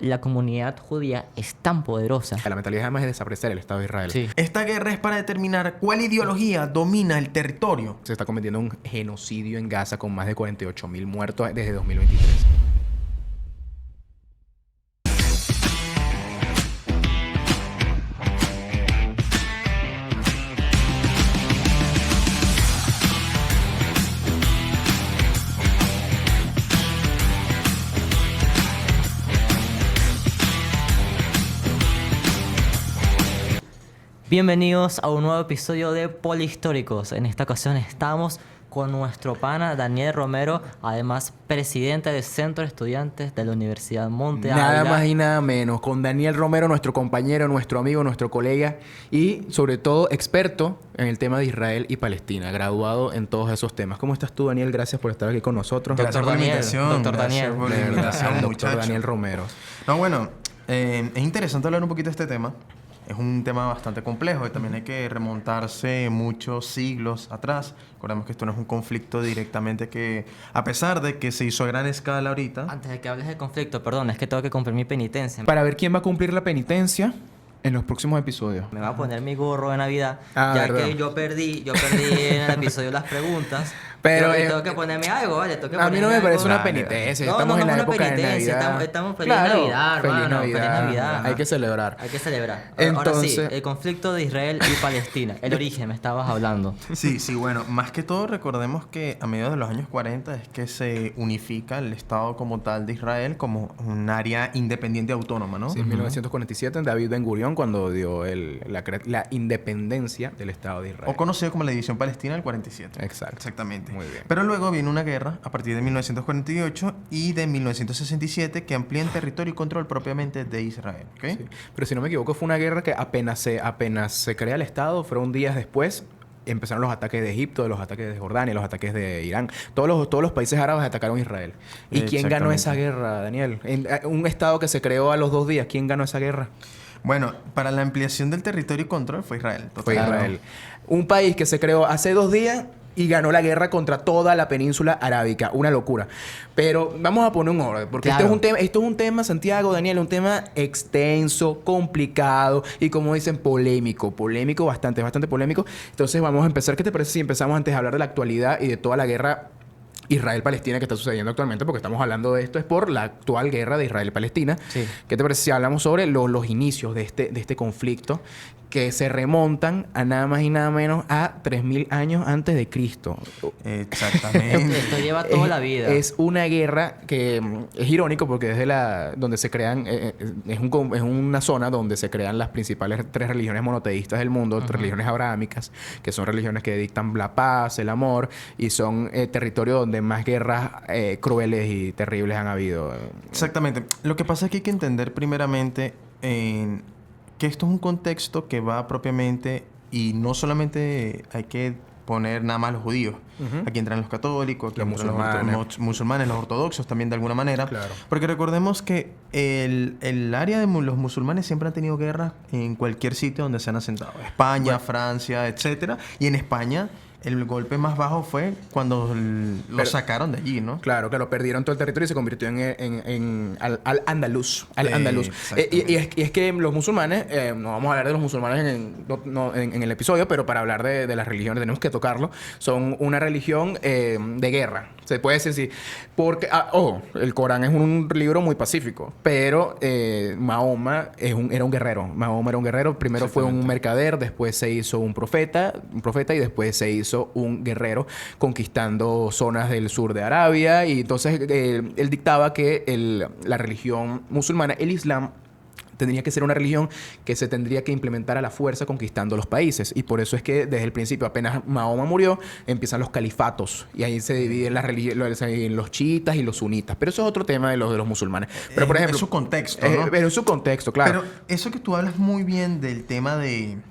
la comunidad judía es tan poderosa. La mentalidad además es desaparecer el Estado de Israel. Sí. Esta guerra es para determinar cuál ideología domina el territorio. Se está cometiendo un genocidio en Gaza con más de 48.000 muertos desde 2023. Bienvenidos a un nuevo episodio de Polihistóricos. En esta ocasión estamos con nuestro pana Daniel Romero, además presidente del Centro de Estudiantes de la Universidad Monte Nada Ávila. más y nada menos. Con Daniel Romero, nuestro compañero, nuestro amigo, nuestro colega y sobre todo experto en el tema de Israel y Palestina, graduado en todos esos temas. ¿Cómo estás tú, Daniel? Gracias por estar aquí con nosotros. Gracias por la Daniel, invitación. doctor Gracias Daniel. por la De verdad, invitación, al doctor muchacho. Daniel Romero. No, bueno, es interesante hablar un poquito de este tema. Es un tema bastante complejo y también hay que remontarse muchos siglos atrás. Recordemos que esto no es un conflicto directamente que, a pesar de que se hizo a gran escala ahorita... Antes de que hables del conflicto, perdón, es que tengo que cumplir mi penitencia. Para ver quién va a cumplir la penitencia en los próximos episodios. Me va a poner mi gorro de Navidad, Ah, ya verdad. que yo perdí en el episodio las preguntas. Pero, tengo que ponerme algo, ¿vale? Tengo que A mí no ponerme me parece algo. una penitencia. No, Estamos no, en la no es una época de penitencia, Navidad. estamos feliz Claro, Navidad, feliz hermano, Navidad. feliz Navidad. Hay que celebrar. Hay que celebrar. Ahora Entonces- sí, el conflicto de Israel y Palestina. El origen, me estabas hablando. Sí, bueno, más que todo recordemos que a mediados de los años 40 es que se unifica el Estado como tal de Israel como un área independiente autónoma, ¿no? Sí, en 1947, David Ben Gurión, cuando dio la independencia del Estado de Israel. O conocido como la División Palestina del 47. Exacto. Exactamente. Muy bien. Pero luego viene una guerra a partir de 1948 y de 1967 que amplían territorio y control propiamente de Israel. ¿Ok? Sí. Pero si no me equivoco, fue una guerra que apenas se crea el Estado, fueron días después, empezaron los ataques de Egipto, los ataques de Jordania, los ataques de Irán. Todos los países árabes atacaron a Israel. ¿Y quién ganó esa guerra, Daniel? Un Estado que se creó a los 2 días, ¿quién ganó esa guerra? Bueno, para la ampliación del territorio y control fue Israel. Fue Total. Israel. Un país que se creó hace 2 días y ganó la guerra contra toda la península arábica. Una locura. Pero vamos a poner un orden. Porque Claro. esto es un tema, Santiago, Daniel, un tema extenso, complicado y, como dicen, polémico. Polémico, bastante polémico. Entonces vamos a empezar. ¿Qué te parece si empezamos antes a hablar de la actualidad y de toda la guerra Israel-Palestina que está sucediendo actualmente? Porque estamos hablando de esto es por la actual guerra de Israel y Palestina. Sí. ¿Qué te parece si hablamos sobre los inicios de este conflicto que se remontan a nada más y nada menos a 3.000 años antes de Cristo? Exactamente. Esto lleva toda la vida. Es una guerra que es irónico porque desde donde se crean, es una zona donde se crean las principales 3 religiones monoteístas del mundo, 3 religiones abrahámicas, que son religiones que dictan la paz, el amor, y son territorios donde más guerras crueles y terribles han habido. Exactamente. Lo que pasa es que hay que entender primeramente que esto es un contexto que va propiamente y no solamente hay que poner nada más los judíos. Aquí entran los católicos, aquí Los entran musulmanes. los musulmanes, los ortodoxos también de alguna manera. Claro. Porque recordemos que el área de los musulmanes siempre han tenido guerras en cualquier sitio donde se han asentado. España, Francia, etcétera. Y en España el golpe más bajo fue cuando los sacaron de allí, ¿no? Claro, perdieron todo el territorio y se convirtió en Al-Andalus. Al-Andalus. Exactamente. Y es que los musulmanes, no vamos a hablar de los musulmanes en el episodio, pero para hablar de las religiones tenemos que tocarlo. Son una religión de guerra. Se puede decir sí. Porque, el Corán es un libro muy pacífico, pero Mahoma era un guerrero. Mahoma era un guerrero. Primero fue un mercader, después se hizo un profeta y después se hizo un guerrero conquistando zonas del sur de Arabia. Y entonces él dictaba que la religión musulmana, el Islam, tendría que ser una religión que se tendría que implementar a la fuerza conquistando los países. Y por eso es que desde el principio, apenas Mahoma murió, empiezan los califatos. Y ahí se dividen las religiones en los chiitas y los sunitas. Pero eso es otro tema de los musulmanes. Pero, por ejemplo, es su contexto, ¿no? Pero es su contexto, claro. Pero eso que tú hablas muy bien del tema del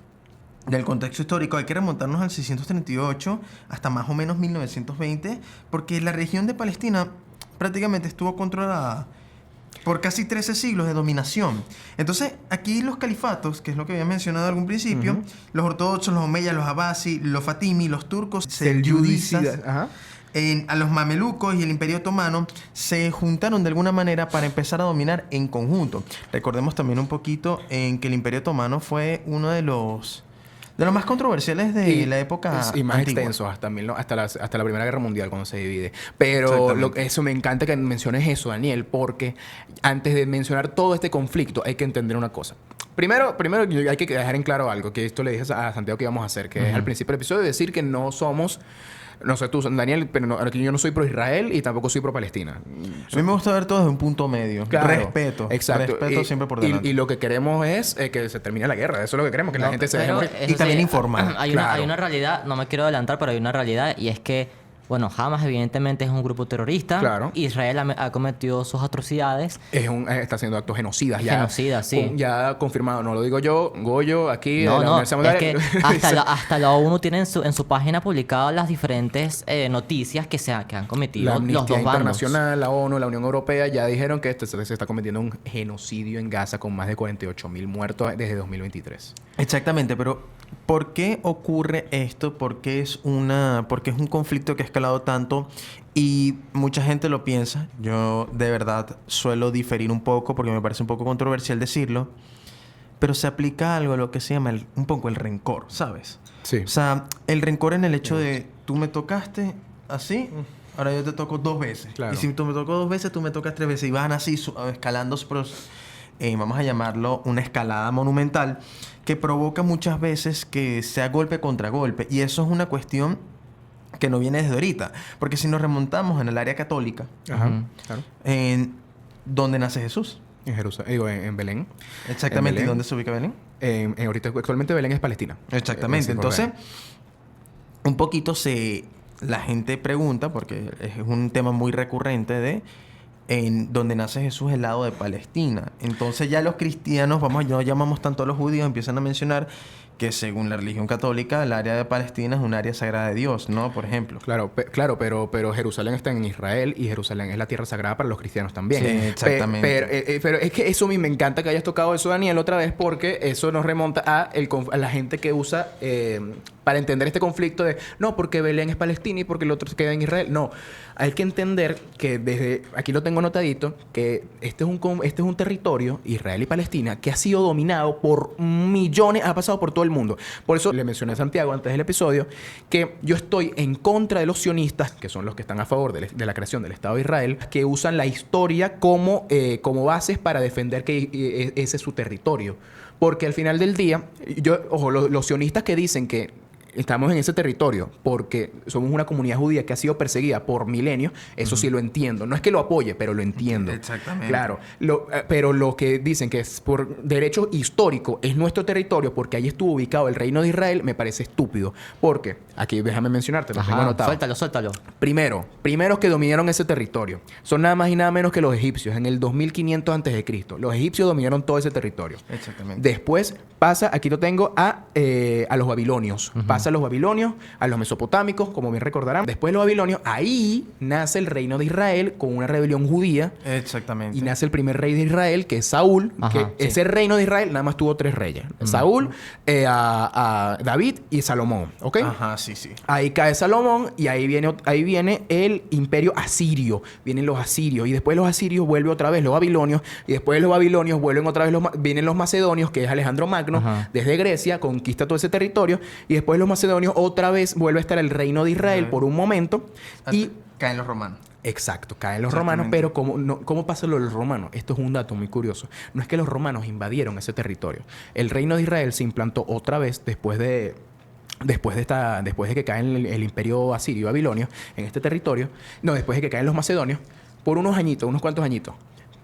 contexto histórico, hay que remontarnos al 638 hasta más o menos 1920, porque la región de Palestina prácticamente estuvo controlada por casi 13 siglos de dominación. Entonces, aquí los califatos, que es lo que había mencionado en algún principio, los ortodoxos, los omeyas, los abbasis, los fatimi, los turcos, selyúditas, Ajá. a los mamelucos y el Imperio Otomano se juntaron de alguna manera para empezar a dominar en conjunto. Recordemos también un poquito en que el Imperio Otomano fue uno de los más controversiales de la época y más antigua. extensos hasta la Primera Guerra Mundial cuando se divide. Pero eso me encanta que menciones eso, Daniel, porque antes de mencionar todo este conflicto hay que entender una cosa. Primero hay que dejar en claro algo, que esto le dije a Santiago que íbamos a hacer, que es al principio del episodio decir que no somos... No sé tú, Daniel, pero yo no soy pro Israel y tampoco soy pro Palestina. A mí me gusta ver todo desde un punto medio. Claro, respeto. exacto. Respeto siempre por delante. Y lo que queremos es que se termine la guerra. Eso es lo que queremos, que la gente se deje Pero morir. eso Y también sí, informar. Hay una realidad, no me quiero adelantar, pero hay una realidad y es que, bueno, Hamas evidentemente es un grupo terrorista. Claro. Israel ha cometido sus atrocidades. Está haciendo actos genocidas ya. Genocidas, sí. Ya confirmado. No lo digo yo, Goyo, aquí No, de la no, Universidad es que Mundial. hasta la ONU tiene en su página publicado las diferentes noticias que han cometido La los Amnistía dos bandos. Internacional, la ONU, la Unión Europea ya dijeron que se está cometiendo un genocidio en Gaza con más de 48.000 muertos desde 2023. Exactamente, pero ¿por qué ocurre esto? ¿Por qué es un conflicto que ha escalado tanto? Y mucha gente lo piensa. Yo de verdad suelo diferir un poco porque me parece un poco controversial decirlo. Pero se aplica algo a lo que se llama un poco el rencor, ¿sabes? Sí. O sea, el rencor en el hecho de tú me tocaste así, ahora yo te toco 2 veces. Claro. Y si tú me tocas 2 veces, tú me tocas 3 veces. Y van así escalando, vamos a llamarlo una escalada monumental, que provoca muchas veces que sea golpe contra golpe. Y eso es una cuestión que no viene desde ahorita. Porque si nos remontamos en el área católica, Ajá, claro. en donde nace Jesús. En Jerusalén, digo, en Belén. Exactamente. En Belén. ¿Y dónde se ubica Belén? Ahorita actualmente Belén es Palestina. Exactamente. Entonces, un poquito la gente pregunta, porque es un tema muy recurrente en donde nace Jesús, el lado de Palestina. Entonces ya los cristianos, no llamamos tanto a los judíos, empiezan a mencionar que según la religión católica, el área de Palestina es un área sagrada de Dios, ¿no? Por ejemplo. Claro, pero Jerusalén está en Israel y Jerusalén es la tierra sagrada para los cristianos también. Sí, exactamente. Pero es que eso me encanta que hayas tocado eso, Daniel, otra vez, porque eso nos remonta a la gente que usa para entender este conflicto de no, porque Belén es Palestina y porque el otro se queda en Israel. No, hay que entender que desde aquí lo tengo anotadito, que este es un territorio, Israel y Palestina, que ha sido dominado por millones, ha pasado por todo el mundo. Por eso le mencioné a Santiago antes del episodio que yo estoy en contra de los sionistas, que son los que están a favor de la creación del Estado de Israel, que usan la historia como bases para defender que ese es su territorio. Porque al final del día, los sionistas que dicen que estamos en ese territorio porque somos una comunidad judía que ha sido perseguida por milenios, eso sí lo entiendo. No es que lo apoye, pero lo entiendo. Exactamente. Claro. Pero lo que dicen que es por derecho histórico es nuestro territorio porque ahí estuvo ubicado el reino de Israel, me parece estúpido. Porque, aquí déjame mencionarte, lo tengo anotado. Suéltalo. Primeros que dominaron ese territorio son nada más y nada menos que los egipcios en el 2500 a.C. Los egipcios dominaron todo ese territorio. Exactamente. Después pasa, aquí lo tengo, a los babilonios. Pasa a los babilonios, a los mesopotámicos, como bien recordarán. Después de los babilonios, ahí nace el reino de Israel con una rebelión judía. Exactamente. Y nace el primer rey de Israel, que es Saúl. Ese reino de Israel nada más tuvo 3 reyes. Saúl, a David y Salomón. ¿Ok? Ajá, sí. Ahí cae Salomón y ahí viene el imperio asirio. Vienen los asirios. Y después de los asirios vuelve otra vez los babilonios. Y después de los babilonios vuelven otra vez vienen los macedonios, que es Alejandro Magno, desde Grecia, conquista todo ese territorio. Y después de los macedonios otra vez vuelve a estar el reino de Israel por un momento. Y caen los romanos. Exacto, caen los romanos, pero ¿cómo pasa lo de los romanos? Esto es un dato muy curioso. No es que los romanos invadieron ese territorio. El reino de Israel se implantó otra vez después de que cae el imperio asirio babilonio en este territorio. No, después de que caen los macedonios, por unos cuantos añitos.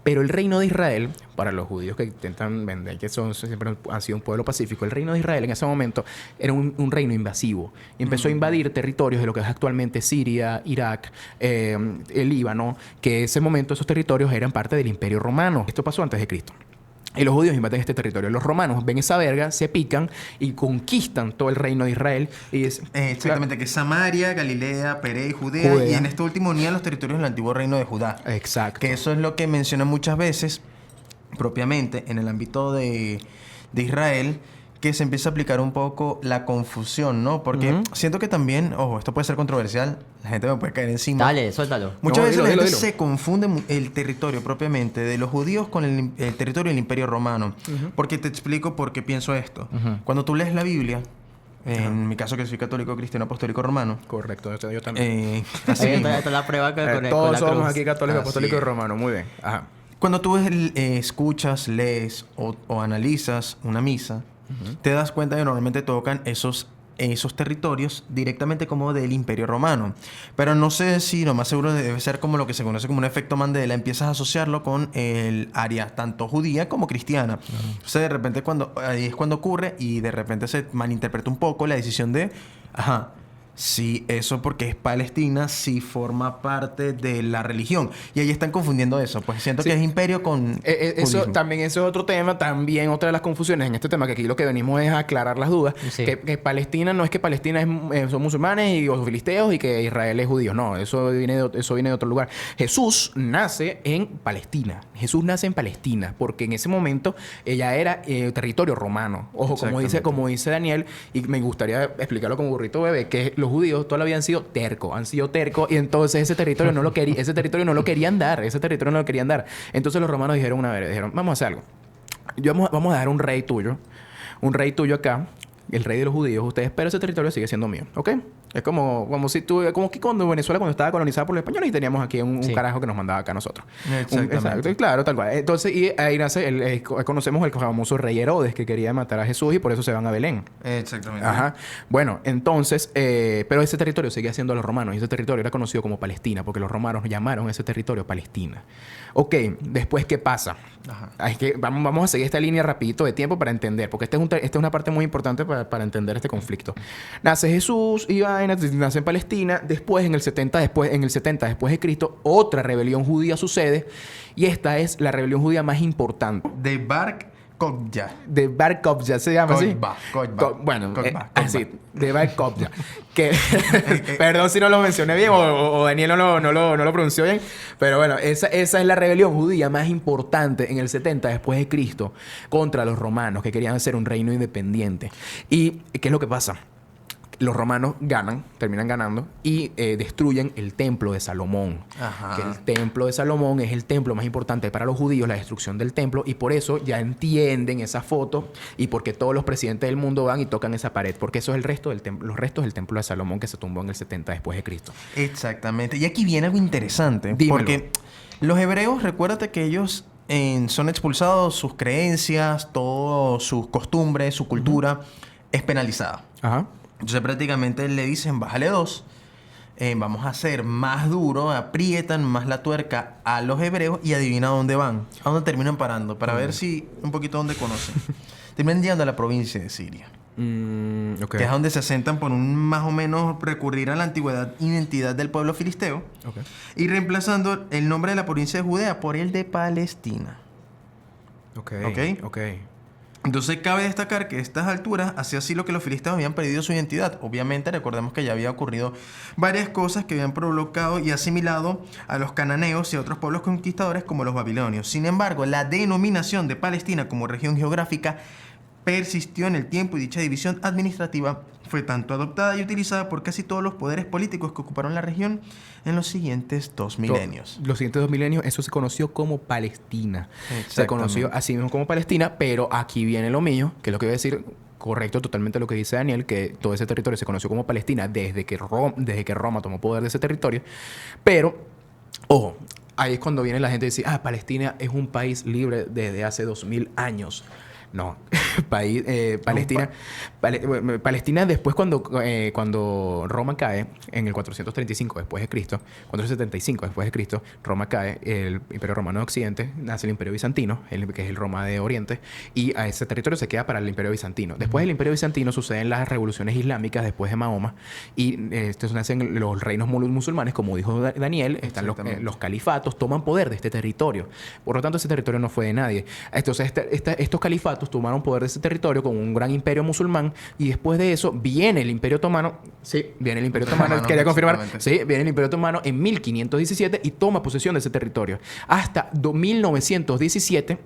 Pero el reino de Israel, para los judíos que intentan vender que siempre han sido un pueblo pacífico, el reino de Israel en ese momento era un reino invasivo. Y empezó a invadir territorios de lo que es actualmente Siria, Irak, el Líbano, que en ese momento esos territorios eran parte del Imperio Romano. Esto pasó antes de Cristo. Y los judíos invaden este territorio. Los romanos ven esa verga, se pican y conquistan todo el reino de Israel. Exactamente, que es Samaria, Galilea, Perea y Judea. Y en este último unían los territorios del antiguo reino de Judá. Exacto. Que eso es lo que mencionan muchas veces, propiamente, en el ámbito de Israel, que se empieza a aplicar un poco la confusión, ¿no? Porque siento que también, ojo, esto puede ser controversial, la gente me puede caer encima. Dale, suéltalo. Muchas No, veces la dilo, gente dilo. se confunde el territorio propiamente de los judíos con el territorio del Imperio Romano. Porque te explico por qué pienso esto. Cuando tú lees la Biblia, en mi caso que soy católico, cristiano, apostólico, romano, Correcto, yo también. así Ahí mismo. está la prueba con Todos la somos cruz. aquí católicos, Así apostólicos y es. romanos. Muy bien. Ajá. Cuando tú escuchas, lees o analizas una misa, te das cuenta que normalmente tocan esos territorios directamente como del Imperio Romano. Pero no sé si lo más seguro debe ser como lo que se conoce como un efecto Mandela. Empiezas a asociarlo con el área tanto judía como cristiana. O sea, de repente ahí es cuando ocurre y de repente se malinterpreta un poco la decisión de... Ajá. Sí, eso porque es Palestina, sí forma parte de la religión. Y ahí están confundiendo eso. Pues siento Sí. que es imperio con Eso judismo. también, eso es otro tema. También otra de las confusiones en este tema, que aquí lo que venimos es a aclarar las dudas. Sí. Que Palestina no es que Palestina son musulmanes y o filisteos y que Israel es judío. No, eso viene de otro lugar. Jesús nace en Palestina. Jesús nace en Palestina porque en ese momento ella era territorio romano. Ojo, Exactamente. como dice Daniel, y me gustaría explicarlo como burrito bebé, que los judíos toda la vida han sido tercos, y entonces ese territorio no lo querían dar. Entonces los romanos dijeron vamos a hacer algo. Vamos a dar un rey tuyo acá, el rey de los judíos, ustedes, pero ese territorio sigue siendo mío, ¿ok? Es como que cuando Venezuela cuando estaba colonizada por los españoles y teníamos aquí un Sí. carajo que nos mandaba acá a nosotros. Exactamente. Exacto, claro, tal cual. Entonces, y ahí nace, conocemos el famoso rey Herodes que quería matar a Jesús y por eso se van a Belén. Exactamente. Ajá. Bueno, entonces, pero ese territorio seguía siendo de los romanos y ese territorio era conocido como Palestina porque los romanos llamaron a ese territorio Palestina. Ok, después, ¿qué pasa? Ajá. Es que vamos a seguir esta línea rapidito de tiempo para entender, porque esta es una parte muy importante para entender este conflicto. Nace Jesús y nace en Palestina. Después, en el 70 después de Cristo, otra rebelión judía sucede y esta es la rebelión judía más importante. De Bar Kokhba. De Bar Kokhba, ¿se llama así? Kokhba. Bueno, Kokhba. así, de Bar Kokhba. Que, perdón si no lo mencioné bien o Daniel no lo pronunció bien, pero bueno, esa es la rebelión judía más importante en el 70 después de Cristo contra los romanos que querían hacer un reino independiente. ¿Y qué es lo que pasa? Los romanos terminan ganando y destruyen el templo de Salomón. Ajá. Que el templo de Salomón es el templo más importante para los judíos, la destrucción del templo, y por eso ya entienden esa foto y porque todos los presidentes del mundo van y tocan esa pared, porque eso es los restos del templo de Salomón que se tumbó en el 70 después de Cristo. Exactamente. Y aquí viene algo interesante. Dímelo. Porque los hebreos, recuérdate que ellos son expulsados, sus creencias, todas sus costumbres, su cultura es penalizada. Ajá. Entonces prácticamente le dicen, bájale 2, vamos a hacer más duro, aprietan más la tuerca a los hebreos y adivina dónde van, a dónde terminan parando, para ver si un poquito dónde conocen. Terminan llegando a la provincia de Siria, Ok. que es donde se asentan por un más o menos recurrir a la antigüedad identidad del pueblo filisteo Ok. y reemplazando el nombre de la provincia de Judea por el de Palestina. Ok. Ok. Ok. Entonces cabe destacar que a estas alturas hacía así lo que los filisteos habían perdido su identidad. Obviamente recordemos que ya había ocurrido varias cosas que habían provocado y asimilado a los cananeos y a otros pueblos conquistadores como los babilonios. Sin embargo, la denominación de Palestina como región geográfica persistió en el tiempo y dicha división administrativa fue tanto adoptada y utilizada por casi todos los poderes políticos que ocuparon la región en los siguientes 2 milenios. Los siguientes 2 milenios, eso se conoció como Palestina. Se Exactamente. conoció así mismo como Palestina, pero aquí viene lo mío, que es lo que voy a decir, correcto totalmente lo que dice Daniel, que todo ese territorio se conoció como Palestina desde que Roma tomó poder de ese territorio. Pero, ojo, ahí es cuando viene la gente y dice, Palestina es un país libre desde hace 2000 años. No, Palestina después cuando Roma cae en el 435 después de Cristo, 475 después de Cristo, Roma cae, el Imperio Romano de Occidente, nace el Imperio Bizantino, que es el Roma de Oriente, y a ese territorio se queda para el Imperio Bizantino. Después del Imperio Bizantino suceden las revoluciones islámicas después de Mahoma y nacen los reinos musulmanes, como dijo Daniel, están los califatos, toman poder de este territorio. Por lo tanto, ese territorio no fue de nadie. Entonces, estos califatos tomaron poder de ese territorio con un gran imperio musulmán y después de eso viene el Imperio Otomano. Sí, viene el Imperio Otomano. Quería confirmar. Sí, viene el Imperio Otomano en 1517 y toma posesión de ese territorio. Hasta 1917,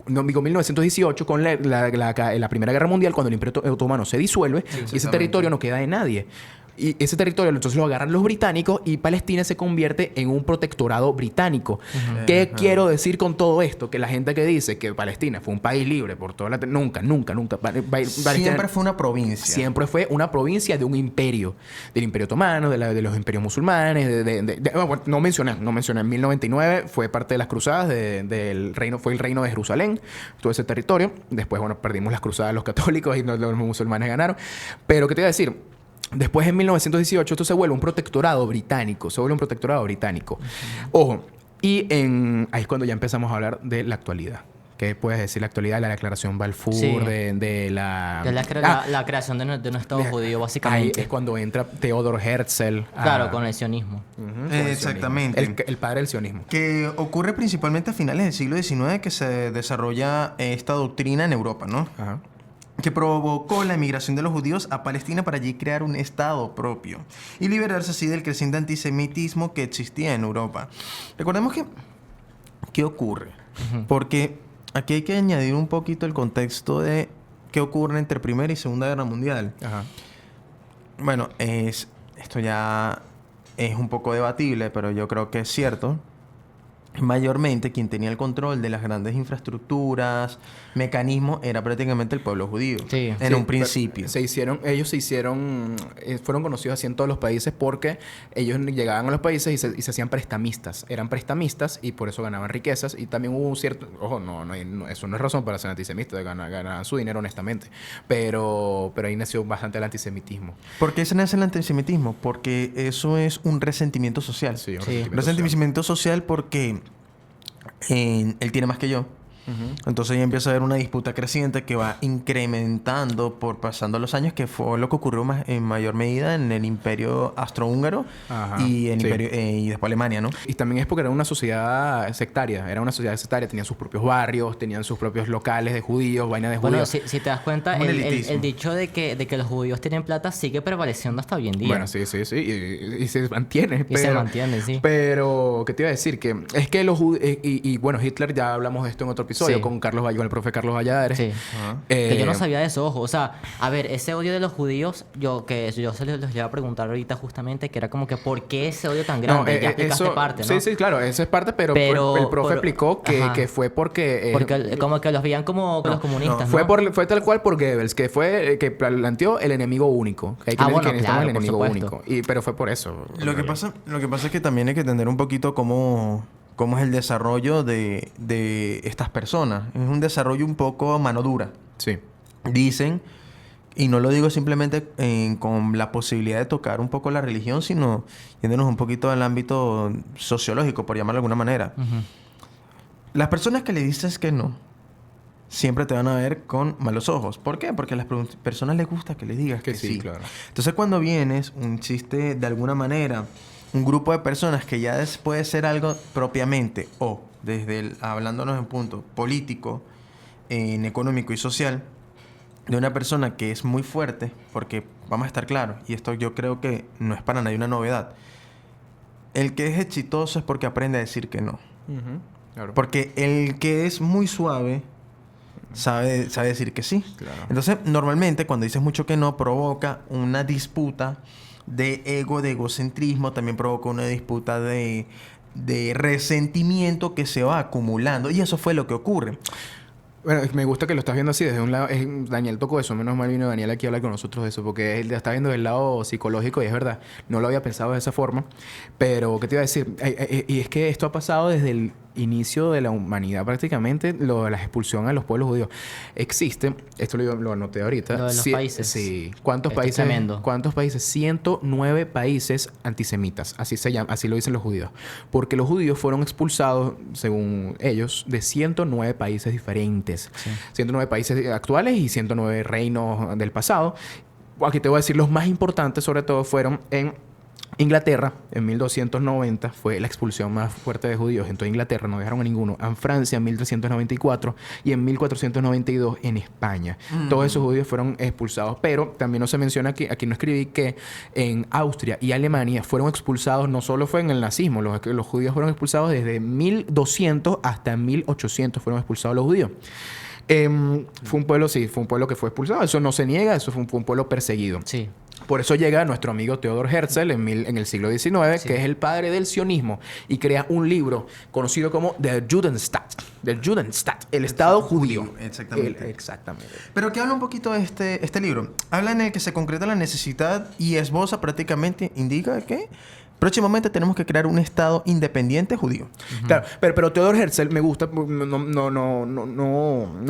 no digo 1918, con la Primera Guerra Mundial, cuando el Imperio Otomano se disuelve, y ese territorio no queda de nadie. Y ese territorio entonces lo agarran los británicos y Palestina se convierte en un protectorado británico. ¿Qué quiero decir con todo esto? Que la gente que dice que Palestina fue un país libre por toda la... Nunca. Siempre fue una provincia. Siempre fue una provincia de un imperio. Del Imperio Otomano, de los imperios musulmanes. Bueno, no mencioné. En 1099 fue parte de las cruzadas del reino. Fue el reino de Jerusalén. Todo ese territorio. Después, bueno, perdimos las cruzadas los católicos y los musulmanes ganaron. Pero, ¿qué te iba a decir? Después, en 1918, esto se vuelve un protectorado británico. Ojo. Y ahí es cuando ya empezamos a hablar de la actualidad. ¿Qué puedes decir la actualidad? La Declaración Balfour, Sí. de la... La creación de un Estado judío, Ahí básicamente. es cuando entra Theodor Herzl. Claro, con el sionismo. Con el Exactamente. sionismo. El padre del sionismo. Que ocurre principalmente a finales del siglo XIX que se desarrolla esta doctrina en Europa, ¿no? Ajá. Que provocó la emigración de los judíos a Palestina para allí crear un estado propio y liberarse así del creciente antisemitismo que existía en Europa. Recordemos que... ¿Qué ocurre? Porque aquí hay que añadir un poquito el contexto de qué ocurre entre Primera y Segunda Guerra Mundial. Ajá. Bueno, esto ya es un poco debatible, pero yo creo que es cierto. Mayormente quien tenía el control de las grandes infraestructuras, mecanismos, era prácticamente el pueblo judío. Sí. En un principio. Fueron conocidos así en todos los países porque ellos llegaban a los países y se hacían prestamistas. Eran prestamistas y por eso ganaban riquezas. Y también hubo un cierto... Ojo, eso no es razón para ser antisemita. Ganaban su dinero honestamente. Pero ahí nació bastante el antisemitismo. ¿Por qué se nace el antisemitismo? Porque eso es un resentimiento social. Sí, un Sí. Un resentimiento social porque él tiene más que yo. Entonces ya empieza a haber una disputa creciente que va incrementando por pasando los años, que fue lo que ocurrió en mayor medida en el Imperio Austrohúngaro Ajá, y sí. y después Alemania, ¿no? Y también es porque era una sociedad sectaria. Tenían sus propios barrios, tenían sus propios locales de judíos, vainas de Bueno, judíos. si te das cuenta, Un el elitismo. dicho de que los judíos tienen plata sigue prevaleciendo hasta hoy en día. Bueno, sí. Y se mantiene. Y se mantiene, sí. Pero, ¿qué te iba a decir? Que es que los judíos... bueno, Hitler, ya hablamos de esto en otro episodio, Sí. con el profe Carlos Valladares. Sí. Ajá. Que yo no sabía de eso, ojo. O sea, a ver, ese odio de los judíos, yo se los iba a preguntar ahorita justamente, que era como que ¿por qué ese odio tan grande? Ya explicaste parte, ¿no? Sí, claro, esa es parte, pero el profe explicó ajá. que fue porque... Porque como que los veían como los comunistas, ¿no? Fue tal cual por Goebbels, que fue que planteó el enemigo único. Que hay que Ah, bueno, necesitamos claro, el por enemigo supuesto. único. Pero fue por eso. Lo que pasa es que también hay que entender un poquito cómo es el desarrollo de estas personas. Es un desarrollo un poco mano dura. Sí. Dicen, y no lo digo simplemente con la posibilidad de tocar un poco la religión, sino yéndonos un poquito al ámbito sociológico, por llamarlo de alguna manera. Ujú. Las personas que le dices que no, siempre te van a ver con malos ojos. ¿Por qué? Porque a las personas les gusta que les digas que sí. Claro. Entonces, cuando vienes, existe de alguna manera un grupo de personas que ya puede ser algo propiamente o desde hablándonos en punto político, en económico y social, de una persona que es muy fuerte, porque vamos a estar claros, y esto yo creo que no es para nadie una novedad, el que es exitoso es porque aprende a decir que no. Claro. Porque el que es muy suave sabe decir que sí. Claro. Entonces, normalmente cuando dices mucho que no, provoca una disputa de ego, de egocentrismo, también provoca una disputa de resentimiento que se va acumulando. Y eso fue lo que ocurre. Bueno, me gusta que lo estás viendo así desde un lado. Daniel tocó eso. Menos mal vino Daniel aquí a hablar con nosotros de eso. Porque él está viendo del lado psicológico y es verdad. No lo había pensado de esa forma. Pero, ¿qué te iba a decir? Y es que esto ha pasado desde el inicio de la humanidad prácticamente. Lo de la expulsión a los pueblos judíos. Existe... Esto lo anoté ahorita. Lo de los países. Sí. ¿Cuántos Esto es países? tremendo. ¿Cuántos países? 109 países antisemitas. Así se llama. Así lo dicen los judíos. Porque los judíos fueron expulsados, según ellos, de 109 países diferentes. Sí. 109 países actuales y 109 reinos del pasado. Aquí te voy a decir los más importantes, sobre todo, fueron en Inglaterra, en 1290, fue la expulsión más fuerte de judíos en toda Inglaterra, no dejaron a ninguno. En Francia, en 1394, y en 1492 en España. Todos esos judíos fueron expulsados, pero también no se menciona aquí no escribí que en Austria y Alemania fueron expulsados, no solo fue en el nazismo, los judíos fueron expulsados desde 1200 hasta 1800 fueron expulsados los judíos. Fue un pueblo que fue expulsado. Eso no se niega, eso fue un pueblo perseguido. Sí. Por eso llega nuestro amigo Theodor Herzl en el siglo XIX, Sí. que es el padre del sionismo, y crea un libro conocido como Der Judenstaat, el Estado judío. Exactamente. Exactamente. Pero que habla un poquito de este libro. Habla en el que se concreta la necesidad y esboza prácticamente, indica que próximamente tenemos que crear un Estado independiente judío. Claro, pero Theodor Herzl me gusta, no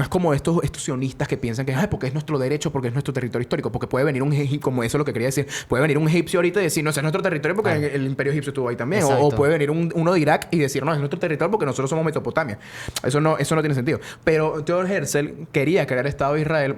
es como estos sionistas que piensan que porque es nuestro derecho, porque es nuestro territorio histórico, porque puede venir un egipcio, como eso es lo que quería decir, puede venir un egipcio ahorita y decir, no, ese es nuestro territorio porque el imperio egipcio estuvo ahí también, o puede venir uno de Irak y decir, no, es nuestro territorio porque nosotros somos Mesopotamia. Eso no tiene sentido. Pero Theodor Herzl quería crear el Estado de Israel,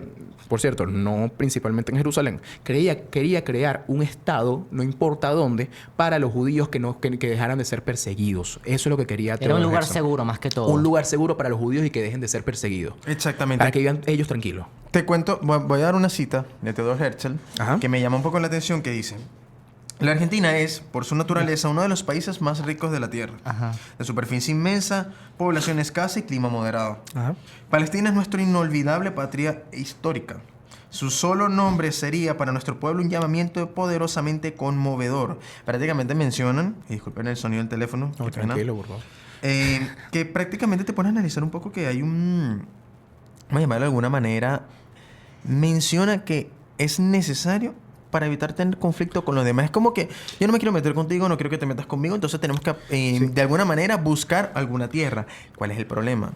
por cierto, no principalmente en Jerusalén, quería crear un Estado, no importa dónde, para los judíos que dejaran de ser perseguidos. Eso es lo que quería Era Theodor un lugar Herzl. seguro más que todo. Un lugar seguro para los judíos y que dejen de ser perseguidos. Exactamente. Para que vivan ellos tranquilos. Te cuento, voy a dar una cita de Theodor Herzl Ajá. que me llama un poco la atención, que dice: la Argentina es, por su naturaleza, uno de los países más ricos de la Tierra. Ajá. De superficie inmensa, población escasa y clima moderado. Ajá. Palestina es nuestra inolvidable patria histórica. Su solo nombre sería para nuestro pueblo un llamamiento poderosamente conmovedor. Prácticamente mencionan, y disculpen el sonido del teléfono, No, qué pena, tranquilo, por favor. que prácticamente te pones a analizar un poco que hay vamos a llamarlo de alguna manera, menciona que es necesario para evitar tener conflicto con los demás. Es como que yo no me quiero meter contigo, no quiero que te metas conmigo, entonces tenemos que de alguna manera buscar alguna tierra. ¿Cuál es el problema?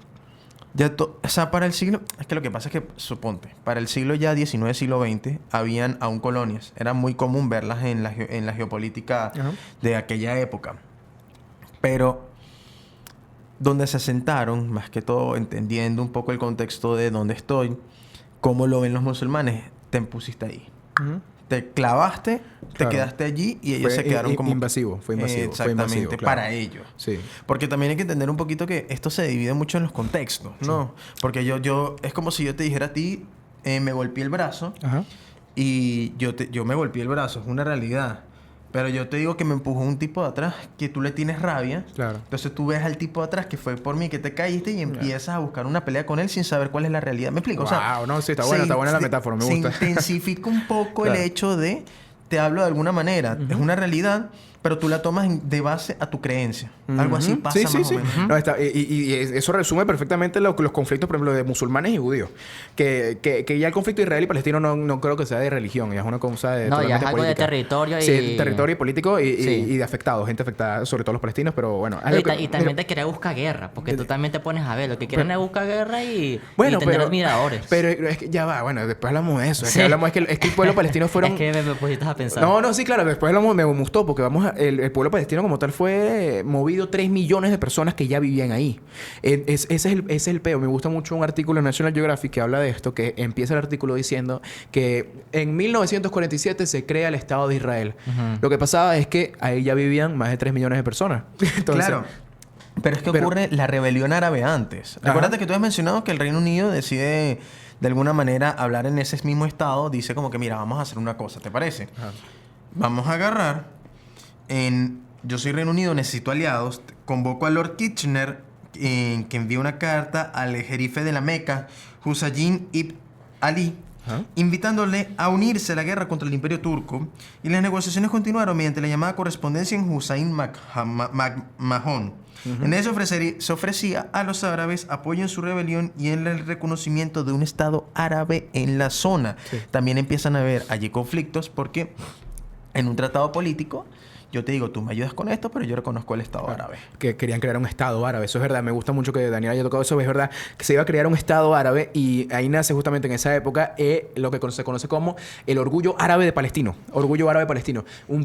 O sea, para el siglo... Es que lo que pasa es que, suponte, para el siglo ya XIX, siglo XX, habían aún colonias. Era muy común verlas en la geopolítica Ajá. de aquella época. Pero donde se asentaron, más que todo entendiendo un poco el contexto de dónde estoy, cómo lo ven los musulmanes, te pusiste ahí. Ujú. Te clavaste, te Claro. quedaste allí y ellos se quedaron como... Fue invasivo. Exactamente, fue invasivo, claro. para ellos. Sí. Porque también hay que entender un poquito que esto se divide mucho en los contextos, ¿no? Porque es como si yo te dijera a ti, me golpeé el brazo Ajá. y yo me golpeé el brazo, es una realidad. Pero yo te digo que me empujó un tipo de atrás, que tú le tienes rabia. Claro. Entonces tú ves al tipo de atrás que fue por mí, que te caíste y empiezas a buscar una pelea con él sin saber cuál es la realidad. ¿Me explico? O sea, Wow, no, sí, está buena la metáfora, me gusta. Se intensifica un poco el Claro. hecho de, te hablo de alguna manera, es una realidad, pero tú la tomas de base a tu creencia. Algo así Ujú. pasa Sí, más sí, o sí. menos. No, y eso resume perfectamente los conflictos, por ejemplo, de musulmanes y judíos. Que ya el conflicto israelí y palestino no creo que sea de religión, ya es una cosa de No, ya totalmente es algo de política. territorio y... Sí, territorio y político Sí. y de afectados, gente afectada, sobre todo los palestinos, pero bueno. es No, lo que- y también te quiere buscar guerra, porque tú también te pones a ver, lo que quieren es buscar guerra y tener pero, admiradores. pero es que ya va, bueno, después hablamos de eso. Sí. Es que el pueblo palestino fueron... Es que me pusiste a pensar. No, sí, claro. Después me gustó porque el pueblo palestino como tal fue movido 3 millones de personas que ya vivían ahí. Ese es el peo. Me gusta mucho un artículo en National Geographic que habla de esto, que empieza el artículo diciendo que en 1947 se crea el Estado de Israel. Ujú. Lo que pasaba es que ahí ya vivían más de 3 millones de personas. Entonces, Claro. Pero es que ocurre la rebelión árabe antes. Recuérdate que tú has mencionado que el Reino Unido decide de alguna manera hablar en ese mismo estado. Dice como que, mira, vamos a hacer una cosa, ¿te parece? Ajá. Vamos a agarrar yo soy Reino Unido, necesito aliados. Convoco a Lord Kitchener, que envía una carta al jerife de la Meca, Husayn ibn Ali, Ajá. invitándole a unirse a la guerra contra el Imperio Turco. Y las negociaciones continuaron mediante la llamada correspondencia en Hussein Mahon. En ella se ofrecía a los árabes apoyo en su rebelión y en el reconocimiento de un Estado árabe en la zona. Sí. También empiezan a haber allí conflictos porque en un tratado político yo te digo, tú me ayudas con esto, pero yo reconozco el Estado árabe. Que querían crear un Estado árabe. Eso es verdad. Me gusta mucho que Daniel haya tocado eso. Es verdad que se iba a crear un Estado árabe y ahí nace justamente en esa época lo que se conoce como el orgullo árabe de Palestino. Orgullo árabe palestino.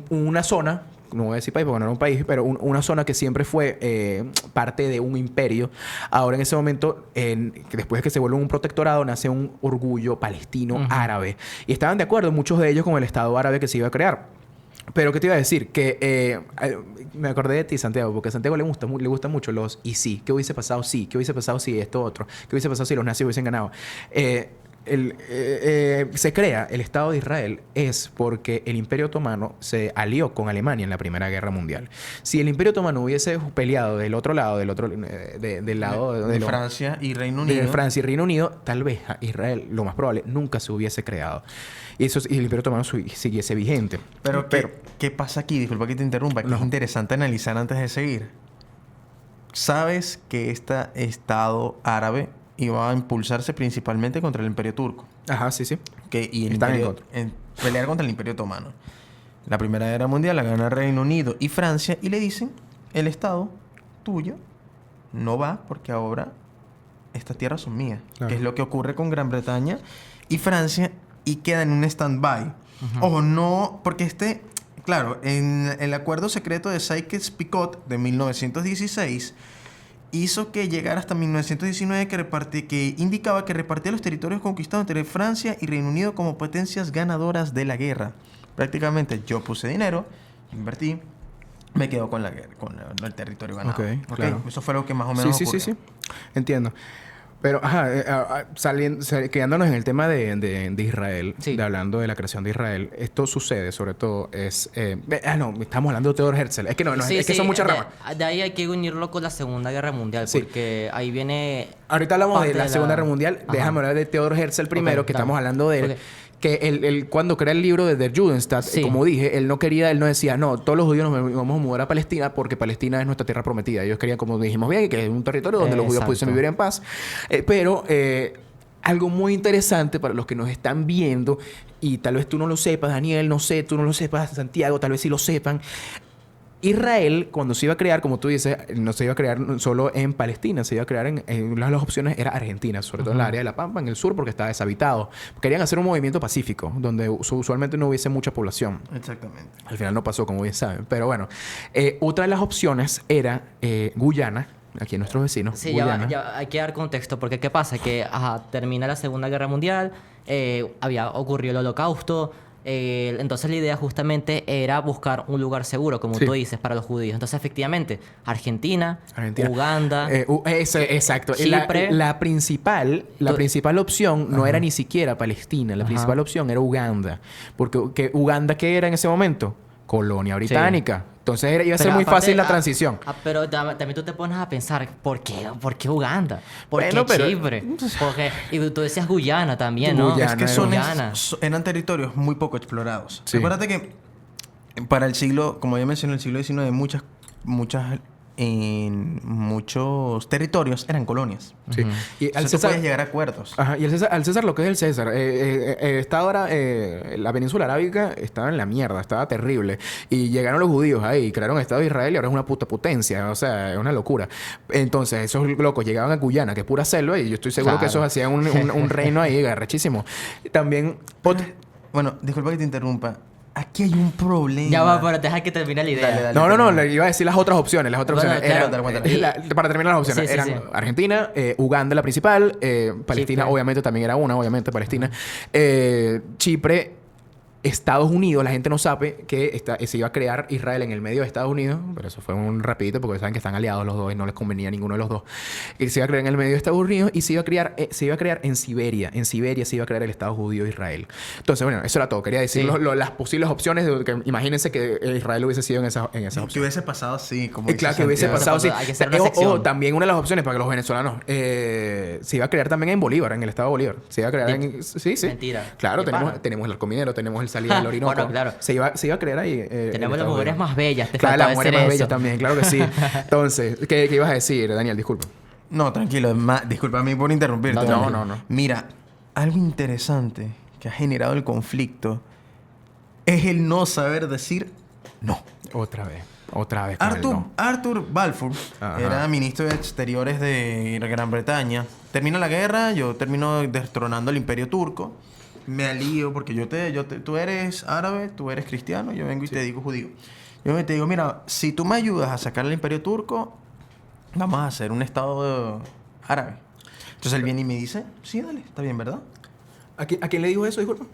Una zona, no voy a decir país porque no era un país, pero una zona que siempre fue parte de un imperio. Ahora en ese momento, después de que se vuelve un protectorado, nace un orgullo palestino árabe. Y estaban de acuerdo muchos de ellos con el Estado árabe que se iba a crear. Pero, ¿qué te iba a decir? Que me acordé de ti, Santiago, porque a Santiago le gusta mucho los y sí. ¿Qué hubiese pasado si? ¿Qué hubiese pasado si esto otro? ¿Qué hubiese pasado si los nazis hubiesen ganado? Se crea el Estado de Israel es porque el Imperio Otomano se alió con Alemania en la Primera Guerra Mundial. Si el Imperio Otomano hubiese peleado del otro lado, del lado de Francia y Reino Unido. De Francia y Reino Unido, tal vez Israel, lo más probable, nunca se hubiese creado. Y el Imperio Otomano siguiese vigente. Pero ¿qué pasa aquí? Disculpa que te interrumpa. Que es interesante analizar antes de seguir. ¿Sabes que este Estado árabe iba a impulsarse principalmente contra el Imperio Turco? Ajá, sí. Y pelear contra el Imperio Otomano. La Primera Guerra Mundial la gana Reino Unido y Francia y le dicen, el Estado tuyo no va porque ahora estas tierras son mías. Claro. Que es lo que ocurre con Gran Bretaña y Francia y queda en un stand-by. Ojo, no... Porque claro, en el acuerdo secreto de Sykes-Picot de 1916... hizo que llegara hasta 1919 que indicaba que repartía los territorios conquistados entre Francia y Reino Unido como potencias ganadoras de la guerra. Prácticamente yo puse dinero, invertí, me quedo con el territorio ganado. Ok, claro. Eso fue lo que más o menos ocurrió. Sí. Entiendo. Pero, quedándonos en el tema de Israel, hablando de la creación de Israel, esto sucede, sobre todo, estamos hablando de Theodor Herzl. Es que son muchas ramas. De ahí hay que unirlo con la Segunda Guerra Mundial, porque ahí viene... Ahorita hablamos de la Segunda Guerra Mundial. Ajá. Déjame hablar de Theodor Herzl primero, que estamos hablando de él. Que él cuando crea el libro de Der Judenstaat, como dije, él no decía, no, todos los judíos nos vamos a mudar a Palestina porque Palestina es nuestra tierra prometida. Ellos querían, como dijimos bien, que es un territorio donde los judíos pudiesen vivir en paz. Pero algo muy interesante para los que nos están viendo, y tal vez tú no lo sepas, Daniel, no sé, tú no lo sepas, Santiago, tal vez sí lo sepan. Israel, cuando se iba a crear, como tú dices, no se iba a crear solo en Palestina, se iba a crear en una de las opciones era Argentina, sobre todo en la área de La Pampa, en el sur, porque estaba deshabitado. Querían hacer un movimiento pacífico, donde usualmente no hubiese mucha población. Exactamente. Al final no pasó, como bien saben. Pero bueno, otra de las opciones era Guyana, aquí nuestros vecinos. Sí, ya hay que dar contexto, porque ¿qué pasa? Que termina la Segunda Guerra Mundial, había ocurrido el Holocausto. Entonces la idea justamente era buscar un lugar seguro, como tú dices, para los judíos. Entonces, efectivamente, Argentina. Uganda, exacto. Chipre. La principal opción no era ni siquiera Palestina. La principal opción era Uganda. Porque ¿Uganda qué era en ese momento? Colonia británica. Sí. Entonces iba a ser muy fácil la transición. Pero también tú te pones a pensar, ¿por qué Uganda? ¿Por qué Chipre? Y tú decías Guyana también, ¿no? Guyana, es que eran territorios muy poco explorados. Sí. Recuérdate que para el siglo, como ya mencioné, el siglo XIX, en muchos territorios eran colonias. Sí. Y al César puedes llegar a acuerdos. Ajá. Y al César lo que es el César. Está ahora... la península arábica estaba en la mierda. Estaba terrible. Y llegaron los judíos ahí. Crearon el Estado de Israel y ahora es una puta potencia. O sea, es una locura. Entonces, esos locos llegaban a Guyana, que es pura selva. Y yo estoy seguro que esos hacían un reino ahí arrechísimo. También... Bueno, disculpa que te interrumpa. Aquí hay un problema. Ya va, pero deja que termine la idea. Dale, no, le iba a decir las otras opciones. Las otras opciones eran... para terminar las opciones. Eran Argentina, Uganda la principal, Palestina Chipre. Obviamente también era una, Palestina. Chipre, Estados Unidos, la gente no sabe que se iba a crear Israel en el medio de Estados Unidos, pero eso fue un rapidito porque saben que están aliados los dos y no les convenía a ninguno de los dos. Y se iba a crear en el medio de Estados Unidos y se iba a crear en Siberia. En Siberia se iba a crear el Estado judío de Israel. Entonces, bueno, eso era todo. Quería decir las posibles opciones de que imagínense que Israel hubiese sido en esas opciones. Que hubiese pasado así, como claro, que hubiese pasado así. O también una de las opciones para que los venezolanos se iba a crear también en Bolívar, en el Estado de Bolívar. Se iba a crear en... Sí. Mentira. Claro, tenemos el Arcominero, tenemos el Salida del Orinoco. Bueno, claro. Se iba a crear ahí. Tenemos las mujeres más bellas. Claro, las mujeres más bellas también, claro que sí. Entonces, ¿qué ibas a decir, Daniel? Disculpa. No, tranquilo. Disculpa a mí por interrumpirte. No. Mira, algo interesante que ha generado el conflicto es el no saber decir no. Otra vez. Arthur Balfour era ministro de Exteriores de Gran Bretaña. Termina la guerra, yo termino destronando el Imperio Turco. Me alío porque tú eres árabe, tú eres cristiano, yo vengo y te digo judío. Yo te digo, mira, si tú me ayudas a sacar el Imperio Turco, vamos a hacer un Estado árabe. Entonces él viene y me dice, sí, dale, está bien, ¿verdad? ¿A quién le dijo eso, disculpa?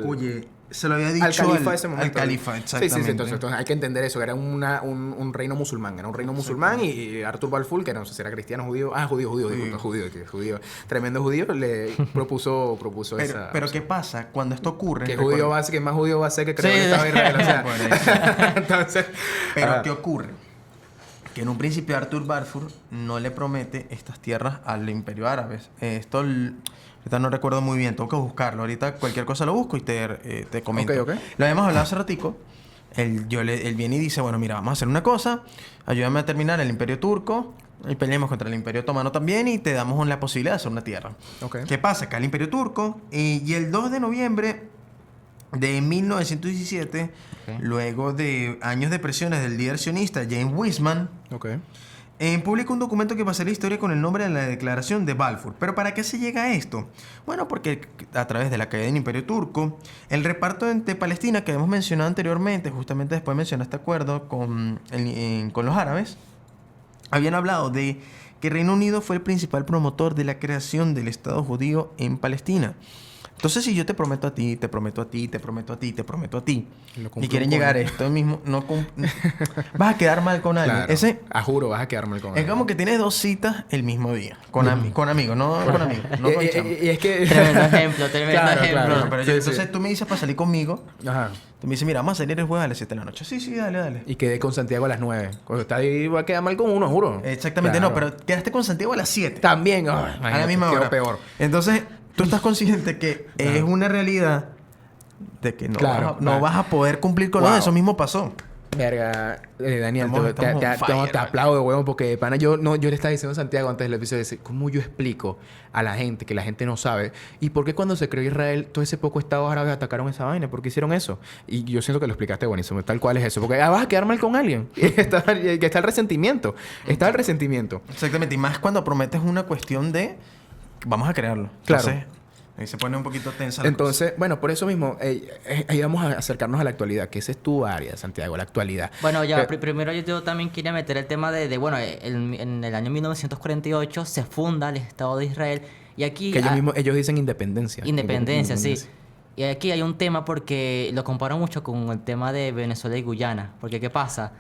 Oye, se lo había dicho al califa de ese momento. al califa, exactamente. Sí. Entonces hay que entender eso. Era un reino musulmán. Era un reino musulmán y Artur Balfour, que no sé si era cristiano, judío. Disculpa, judío. Tremendo judío, le propuso esa... Pero ¿qué pasa? Cuando esto ocurre... Que más judío va a ser que creo en el Estado de Israel. O sea. Entonces... Pero ¿qué ocurre? Que en un principio Artur Balfour no le promete estas tierras al Imperio Árabe. Ahorita no recuerdo muy bien, tengo que buscarlo. Ahorita cualquier cosa lo busco y te comento. Ok. Lo habíamos hablado hace ratico. Él viene y dice, bueno, mira, vamos a hacer una cosa. Ayúdame a terminar el Imperio Turco. Y peleemos contra el Imperio Otomano también y te damos la posibilidad de hacer una tierra. Okay. ¿Qué pasa? Cae el Imperio Turco y el 2 de noviembre de 1917, luego de años de presiones del líder sionista James Weizmann, publica un documento que pasará a la historia con el nombre de la Declaración de Balfour. ¿Pero para qué se llega a esto? Bueno, porque a través de la caída del Imperio Turco, el reparto de Palestina que hemos mencionado anteriormente, justamente después mencioné este acuerdo con los árabes, habían hablado de que Reino Unido fue el principal promotor de la creación del Estado judío en Palestina. Entonces, si yo te prometo a ti, te prometo a ti, te prometo a ti, te prometo a ti, y quieren llegar a esto mismo, vas a quedar mal con alguien. Claro. Juro, vas a quedar mal con alguien. Es como que tienes 2 citas el mismo día. Con amigos, no con amigos. No con chamos. Y es que... Tremendo ejemplo. Claro. No, pero entonces tú me dices para salir conmigo. Ajá. Tú me dices, mira, vamos a salir el jueves a las 7 de la noche. Sí, dale. Y quedé con Santiago a las 9. Cuando está ahí va a quedar mal con uno, juro. Exactamente, claro. no, pero quedaste con Santiago a las 7. También. A la misma hora. Peor. Entonces, tú estás consciente que es una realidad de que no vas a poder cumplir con eso. Eso mismo pasó. Verga, Daniel, Estamos te aplaudo, huevón, porque pana, yo le estaba diciendo a Santiago antes del episodio, ¿cómo yo explico a la gente que la gente no sabe? ¿Y por qué cuando se creó Israel, todo ese poco estados árabes atacaron esa vaina? ¿Por qué hicieron eso? Y yo siento que lo explicaste buenísimo, tal cual es eso, porque vas a quedar mal con alguien. Está el resentimiento. Está el resentimiento. Exactamente, y más cuando prometes una cuestión de vamos a crearlo. Claro. Entonces, ahí se pone un poquito tensa la Entonces, cosa. bueno, por eso mismo, ahí vamos a acercarnos a la actualidad, que esa es tu área, Santiago, la actualidad. Bueno, ya, primero yo también quería meter el tema bueno, en el año 1948 se funda el Estado de Israel y aquí... Que ellos dicen independencia. Independencia, sí. Y aquí hay un tema porque lo comparo mucho con el tema de Venezuela y Guyana. Porque, ¿qué pasa?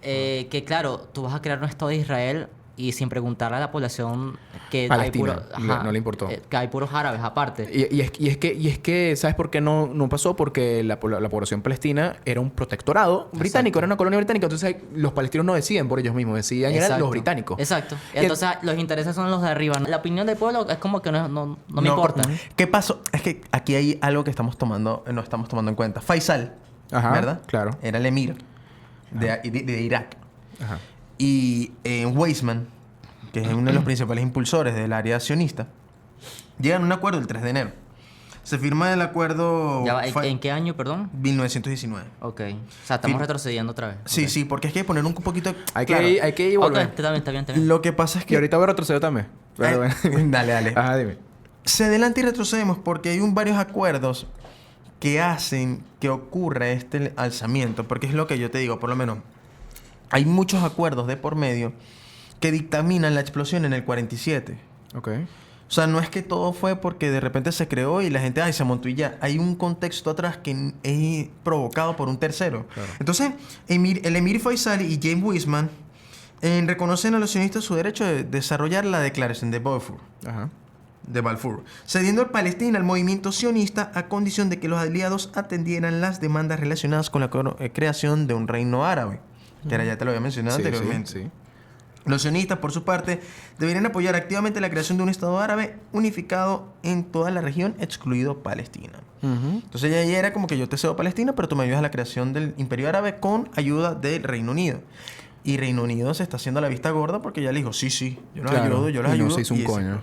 Que, claro, tú vas a crear un Estado de Israel y sin preguntarle a la población que Palestina, no le importó. Que hay puros árabes aparte. Y es que ¿sabes por qué no pasó? Porque la población palestina era un protectorado británico, era una colonia británica. Entonces los palestinos no deciden por ellos mismos, decían eran los británicos. Exacto. Entonces los intereses son los de arriba. La opinión del pueblo es como que no me importa. ¿Qué pasó? Es que aquí hay algo que no estamos tomando en cuenta. Faisal, ¿verdad? Claro. Era el emir de Irak. Ajá. Y Weizmann, que es uno de los principales impulsores del área sionista, llegan a un acuerdo el 3 de enero. Se firma el acuerdo... ¿En qué año, perdón? 1919. Ok. O sea, estamos retrocediendo otra vez. Sí, porque es que hay que poner un poquito... Hay que ir y volver. Está bien. Lo que pasa es que... Y ahorita voy a retroceder también. Pero bueno. Dale. Ajá, dime. Se adelanta y retrocedemos porque hay varios acuerdos que hacen que ocurra este alzamiento. Porque es lo que yo te digo, por lo menos... Hay muchos acuerdos de por medio que dictaminan la explosión en el 47. Ok. O sea, no es que todo fue porque de repente se creó y la gente se montó y ya. Hay un contexto atrás que es provocado por un tercero. Claro. Entonces, el emir Faisal y James Weizmann reconocen a los sionistas su derecho de desarrollar la declaración de Balfour. Ajá. De Balfour, cediendo a Palestina al movimiento sionista a condición de que los aliados atendieran las demandas relacionadas con la creación de un reino árabe. Que ahora ya te lo había mencionado anteriormente. Sí. Los sionistas, por su parte, deberían apoyar activamente la creación de un Estado árabe unificado en toda la región, excluido Palestina. Entonces ya era como que yo te cedo Palestina, pero tú me ayudas a la creación del Imperio Árabe con ayuda del Reino Unido. Y Reino Unido se está haciendo la vista gorda porque ya le dijo, sí, yo los ayudo. No se hizo un coño.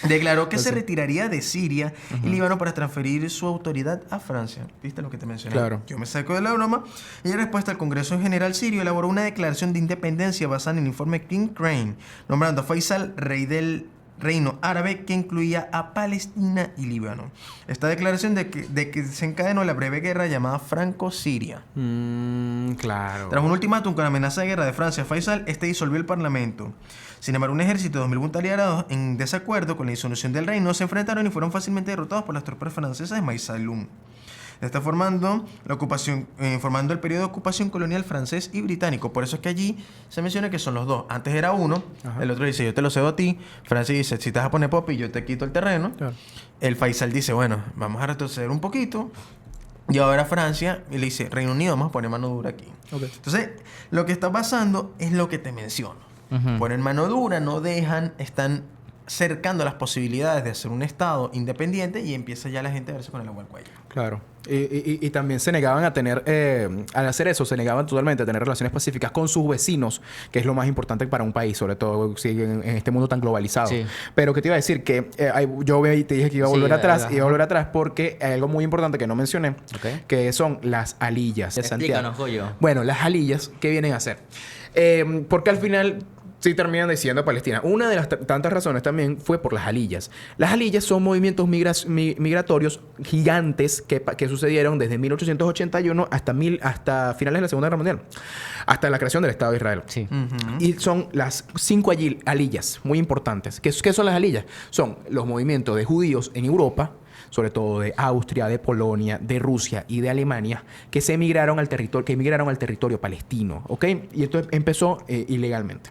Declaró que se retiraría de Siria y Líbano para transferir su autoridad a Francia. ¿Viste lo que te mencioné? Claro. Yo me saco de la broma. Y en respuesta al Congreso General Sirio elaboró una declaración de independencia basada en el informe King Crane, nombrando a Faisal rey del reino árabe que incluía a Palestina y Líbano. Esta declaración de que desencadenó la breve guerra llamada Franco-Siria. Claro. Tras un ultimátum con amenaza de guerra de Francia a Faisal, este disolvió el parlamento. Sin embargo, un ejército de 2.000 voluntariados en desacuerdo con la disolución del reino se enfrentaron y fueron fácilmente derrotados por las tropas francesas de Maïsalum. Está formando el periodo de ocupación colonial francés y británico. Por eso es que allí se menciona que son los dos. Antes era uno, el otro dice, yo te lo cedo a ti. Francia dice, si te vas a poner popi, yo te quito el terreno. Claro. El Faisal dice, bueno, vamos a retroceder un poquito. Y ahora Francia y le dice, Reino Unido, vamos a poner mano dura aquí. Okay. Entonces, lo que está pasando es lo que te menciono. Ponen mano dura, no dejan, están cercando las posibilidades de hacer un Estado independiente y empieza ya la gente a verse con el agua al cuello. Claro. Y también se negaban a tener, al hacer eso, se negaban totalmente a tener relaciones pacíficas con sus vecinos, que es lo más importante para un país, sobre todo en este mundo tan globalizado. Sí. Pero que te iba a decir que yo te dije que iba a volver atrás porque hay algo muy importante que no mencioné, que son las aliyas de Santiago. Explícanos, Goyo. Bueno, las aliyas, ¿qué vienen a hacer? Porque al final sí terminan diciendo Palestina. Una de las tantas razones también fue por las aliyas. Las aliyas son movimientos migratorios gigantes que sucedieron desde 1881 hasta finales de la Segunda Guerra Mundial. Hasta la creación del Estado de Israel. Sí. Y son las 5 aliyas muy importantes. ¿Qué son las aliyas? Son los movimientos de judíos en Europa, sobre todo de Austria, de Polonia, de Rusia y de Alemania, que emigraron al territorio palestino, ¿ok? Y esto empezó ilegalmente.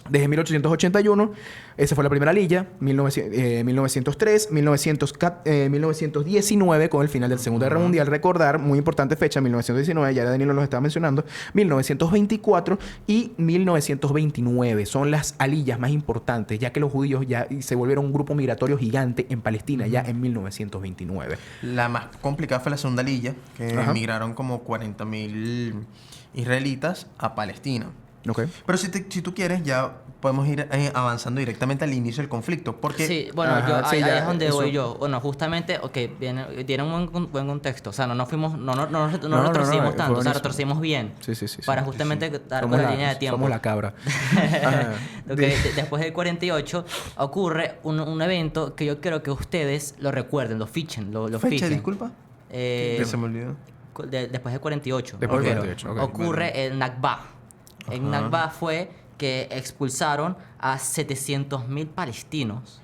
Desde 1881, esa fue la primera aliya, 1903, 1919, con el final de la Segunda Guerra Mundial. Recordar, muy importante fecha, 1919, ya Danilo los estaba mencionando, 1924 y 1929. Son las aliyas más importantes, ya que los judíos ya se volvieron un grupo migratorio gigante en Palestina, ya en 1929. La más complicada fue la segunda aliya, que emigraron como 40.000 israelitas a Palestina. Okay. Pero si tú quieres, ya podemos ir avanzando directamente al inicio del conflicto. Porque... Sí, bueno, ahí es donde voy yo. Bueno, justamente, tiene un buen contexto. O sea, no retrocedimos tanto. O sea, retrocedimos bien. Sí. Para justamente dar con la línea de tiempo. Somos la cabra. Después del 48 ocurre un evento que yo creo que ustedes lo recuerden, lo fichen. ¿Fecha, disculpa? Que se me olvidó. Después del 48. Después del 48, ocurre el Nakba. En Nakba fue que expulsaron a 700.000 palestinos.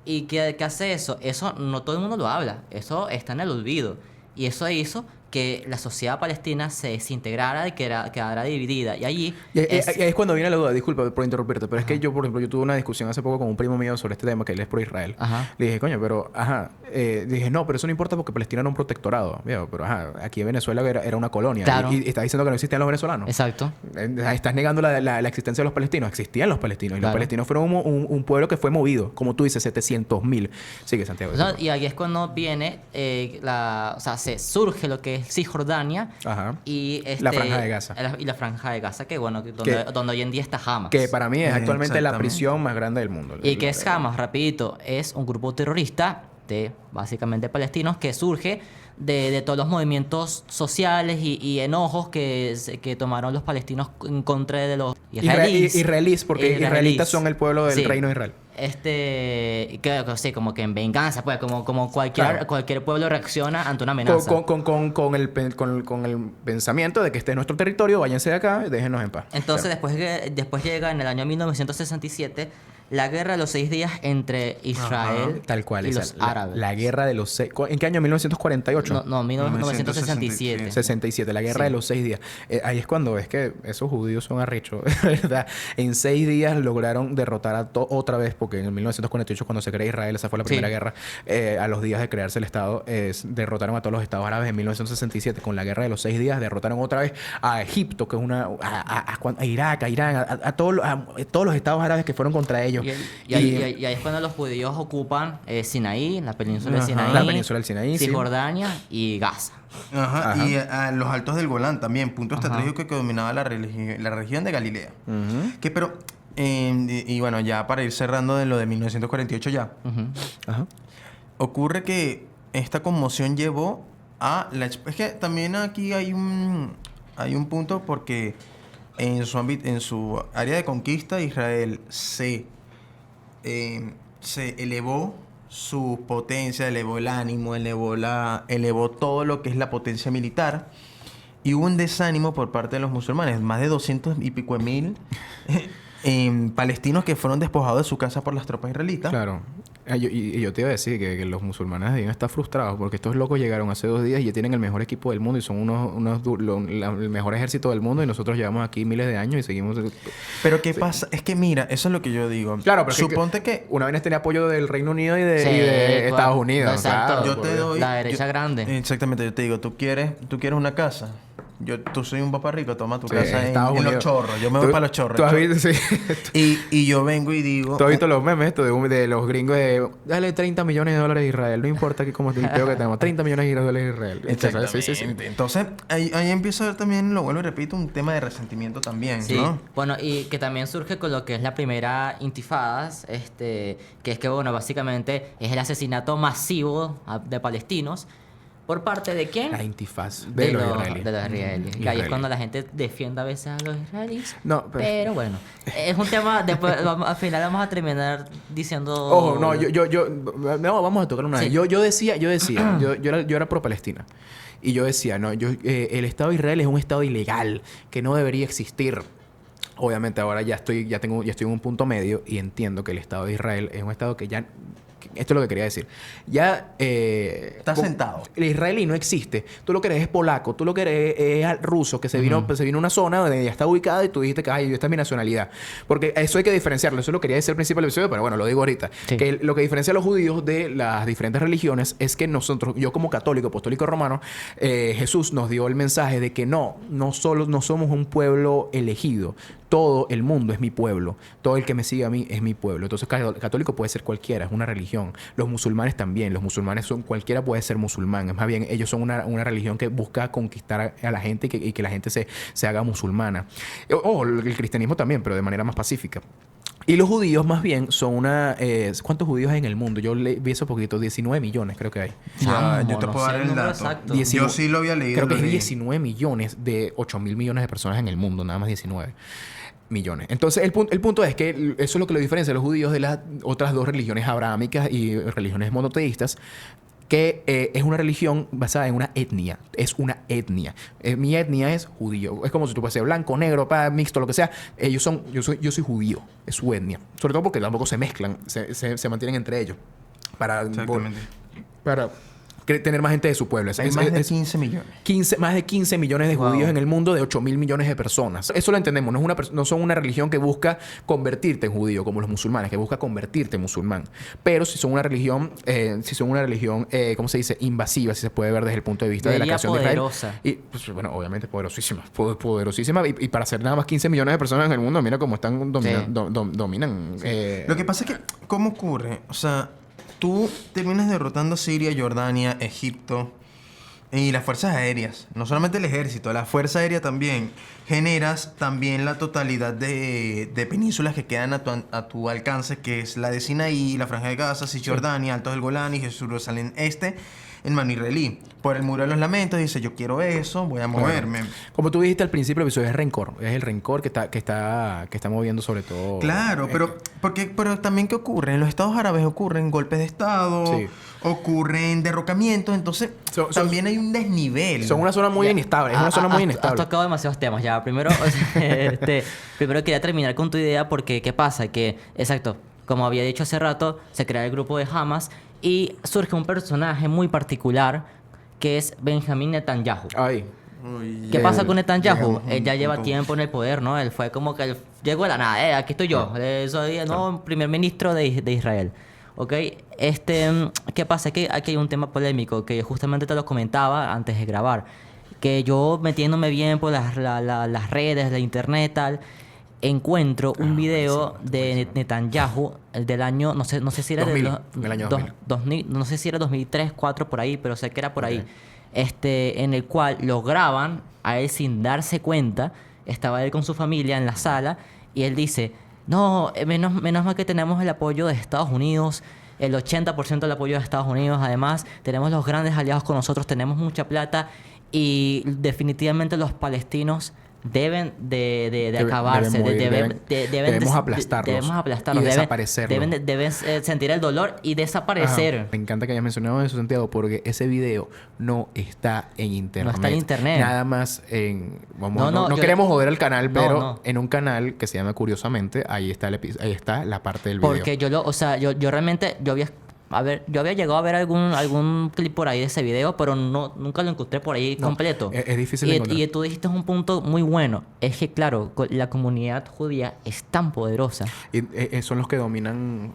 ¿Y qué hace eso? Eso no todo el mundo lo habla. Eso está en el olvido. Y eso hizo que la sociedad palestina se desintegrara y quedara dividida. Y allí... es cuando viene la duda, disculpa por interrumpirte, pero es que yo, por ejemplo, tuve una discusión hace poco con un primo mío sobre este tema, que él es pro Israel. Le dije, coño, pero... dije, no, pero eso no importa porque Palestina era un protectorado. Pero aquí en Venezuela era una colonia. Claro. Y estás diciendo que no existían los venezolanos. Exacto. Estás negando la existencia de los palestinos. Existían los palestinos. Y claro. Los palestinos fueron un pueblo que fue movido. Como tú dices, 700.000. Sigue, Santiago. Y ahí es cuando viene se surge lo que es Cisjordania y la Franja de Gaza. La Franja de Gaza, que bueno, donde hoy en día está Hamas. Que para mí es actualmente la prisión más grande del mundo. Y que es Hamas, rapidito, es un grupo terrorista de básicamente palestinos que surge de todos los movimientos sociales y enojos que tomaron los palestinos en contra de los israelíes, porque israelitas son el pueblo del reino de Israel. Sí, como que en venganza, pues, como cualquier pueblo reacciona ante una amenaza. Con el pensamiento de que este es nuestro territorio, váyanse de acá y déjenos en paz. Entonces, después llega en el año 1967 la guerra de los 6 días entre Israel tal cual, y los árabes. La guerra de los 6... ¿En qué año? ¿1948? No, 1967. 67, la guerra de los 6 días. Ahí es cuando ves que esos judíos son arrechos, ¿verdad? En 6 días lograron derrotar otra vez, porque en el 1948, cuando se crea Israel, esa fue la primera guerra, a los días de crearse el Estado, derrotaron a todos los estados árabes. En 1967, con la guerra de los 6 días, derrotaron otra vez a Egipto, que es a Irak, a Irán, a todos los estados árabes que fueron contra ellos. Y ahí es cuando los judíos ocupan Sinaí, la península de Sinaí, la península del Sinaí, Cisjordania y Gaza. Y a los altos del Golán también, punto estratégico que dominaba la región de Galilea. Pero, bueno, ya para ir cerrando de lo de 1948 ya, ocurre que esta conmoción llevó a es que también aquí hay un punto porque en su área de conquista Israel se se elevó su potencia, elevó el ánimo, elevó todo lo que es la potencia militar. Y hubo un desánimo por parte de los musulmanes. Más de 200 y pico de mil palestinos que fueron despojados de su casa por las tropas israelitas. Claro. Y yo te iba a decir que los musulmanes deben estar frustrados porque estos locos llegaron hace 2 días y ya tienen el mejor equipo del mundo y son el mejor ejército del mundo y nosotros llevamos aquí miles de años y seguimos... Pero ¿qué pasa? Es que mira, eso es lo que yo digo. Claro, pero suponte que... Una vez tenía apoyo del Reino Unido y de, Sí, y de Estados Unidos. exacto. Claro, Yo te doy... La derecha grande. Exactamente, yo te digo, ¿tú quieres una casa? Tú soy un papá rico, toma tu Sí, casa Estados en Los Unidos. Chorros. Yo me voy para Los Chorros. ¿Tú has visto? Sí. Y yo vengo y digo... ¿Tú has visto los memes estos de los gringos de... Dale 30 millones de dólares a Israel. No importa que como el peo que tenemos. 30 millones de dólares a Israel. Exactamente. Sí. Entonces, ahí empieza a ver también, lo vuelvo y repito, un tema de resentimiento también, Sí, ¿no? bueno, y que también surge con lo que es la primera intifadas, que es que, bueno, básicamente es el asesinato masivo de palestinos. ¿Por parte de quién? La intifaz de los israelíes. De los israelíes. Y ahí es cuando la gente defiende a veces a los israelíes. No, pero bueno, es un tema... Después, al final vamos a terminar diciendo... Ojo, no, no, vamos a tocar una vez. Sí. Yo decía, yo era pro Palestina. Y yo decía, no, el Estado de Israel es un Estado ilegal que no debería existir. Obviamente ahora ya estoy en un punto medio y entiendo que el Estado de Israel es un Estado que ya... Esto es lo que quería decir. Ya... Está sentado. El israelí no existe. Tú lo que eres es polaco. Tú lo que eres es ruso que se vino a una zona donde ya está ubicada y tú dijiste que esta es mi nacionalidad. Porque eso hay que diferenciarlo. Eso lo quería decir al principio del episodio, pero bueno, lo digo ahorita. Sí. Que lo que diferencia a los judíos de las diferentes religiones es que nosotros, yo como católico, apostólico romano, Jesús nos dio el mensaje de que no somos un pueblo elegido. Todo el mundo es mi pueblo. Todo el que me sigue a mí es mi pueblo. Entonces, católico puede ser cualquiera, es una religión. Los musulmanes también. Los musulmanes cualquiera puede ser musulmán. Es más bien, ellos son una religión que busca conquistar a la gente y que la gente se haga musulmana. El cristianismo también, pero de manera más pacífica. Y los judíos, más bien, son una... ¿cuántos judíos hay en el mundo? Yo vi eso poquito. 19 millones creo que hay. Ya, yo te no puedo sé dar el el número dato. exacto. 19, yo sí lo había leído. Creo que lo es leí. 19 millones de 8.000 millones de personas en el mundo. Nada más 19 millones. Entonces, el punto es que eso es lo que lo diferencia a los judíos de las otras dos religiones abrahámicas y religiones monoteístas, que es una religión basada en una etnia. Es una etnia. Mi etnia es judío. Es como si tú puedes ser blanco, negro, mixto, lo que sea. Yo soy judío. Es su etnia. Sobre todo porque tampoco se mezclan. Se mantienen entre ellos. Para tener más gente de su pueblo. Hay más de 15 millones. Más de 15 millones de judíos en el mundo de 8.000 millones de personas. Eso lo entendemos. No son una religión que busca convertirte en judío, como los musulmanes, que busca convertirte en musulmán. Pero si son una religión, ¿cómo se dice? Invasiva, si se puede ver desde el punto de vista de la creación de Israel. Poderosa. Y, pues, bueno, obviamente poderosísima. Poderosísima. Y para ser nada más 15 millones de personas en el mundo, mira cómo están dominan. Lo que pasa es que, ¿cómo ocurre? O sea, tú terminas derrotando Siria, Jordania, Egipto y las fuerzas aéreas. No solamente el ejército, la fuerza aérea también. Generas también la totalidad de penínsulas que quedan a tu alcance, que es la de Sinaí, la Franja de Gaza, Cisjordania, Altos del Golán y Jerusalén Este, en mano israelí. Por el Muro de los Lamentos dice, yo quiero eso, voy a moverme. Bueno, como tú dijiste al principio del episodio, es rencor. Es el rencor que está moviendo sobre todo... Claro, pero también ¿qué ocurre? En los estados árabes ocurren golpes de estado, Sí. ocurren derrocamientos, entonces también hay un desnivel. Son una zona muy inestable. Es una zona muy Has inestable. tocado demasiados temas ya. Primero, primero quería terminar con tu idea porque ¿qué pasa? Que, exacto, como había dicho hace rato, se crea el grupo de Hamas y surge un personaje muy particular que es Benjamín Netanyahu. Ay. Uy, ¿Qué pasa con Netanyahu? llegamos a un Él ya lleva punto. tiempo en el poder, ¿no? Él fue como que él llegó de la nada. Aquí estoy yo. Soy primer ministro de Israel. ¿Ok? ¿Qué pasa? Que aquí hay un tema polémico que justamente te lo comentaba antes de grabar. Que yo metiéndome bien por las redes, la internet, tal, encuentro un video de Netanyahu del año, no sé si era 2000, del año 2000. no sé si era 2003, 2004, por ahí, pero sé que era por ahí. En el cual lo graban a él sin darse cuenta. Estaba él con su familia en la sala y él dice, no, menos mal que tenemos el apoyo de Estados Unidos, el 80% del apoyo de Estados Unidos, además tenemos los grandes aliados con nosotros, tenemos mucha plata y definitivamente los palestinos deben de Debe- acabarse, deben morir, debemos de- aplastarlos debemos aplastarlos, y deben- desaparecerlos. deben sentir el dolor y desaparecer. Ajá. Me encanta que hayas mencionado eso, Santiago, porque ese video no está en internet. No está en internet. Nada más en... No, no yo- queremos joder al canal, No, pero no. en un canal que se llama Curiosamente, ahí está ahí está la parte del video. Porque yo realmente, yo había llegado a ver algún clip por ahí de ese video, pero nunca lo encontré por ahí No, completo. es difícil de encontrar. Y tú dijiste un punto muy bueno. Es que, claro, la comunidad judía es tan poderosa. Y, son los que dominan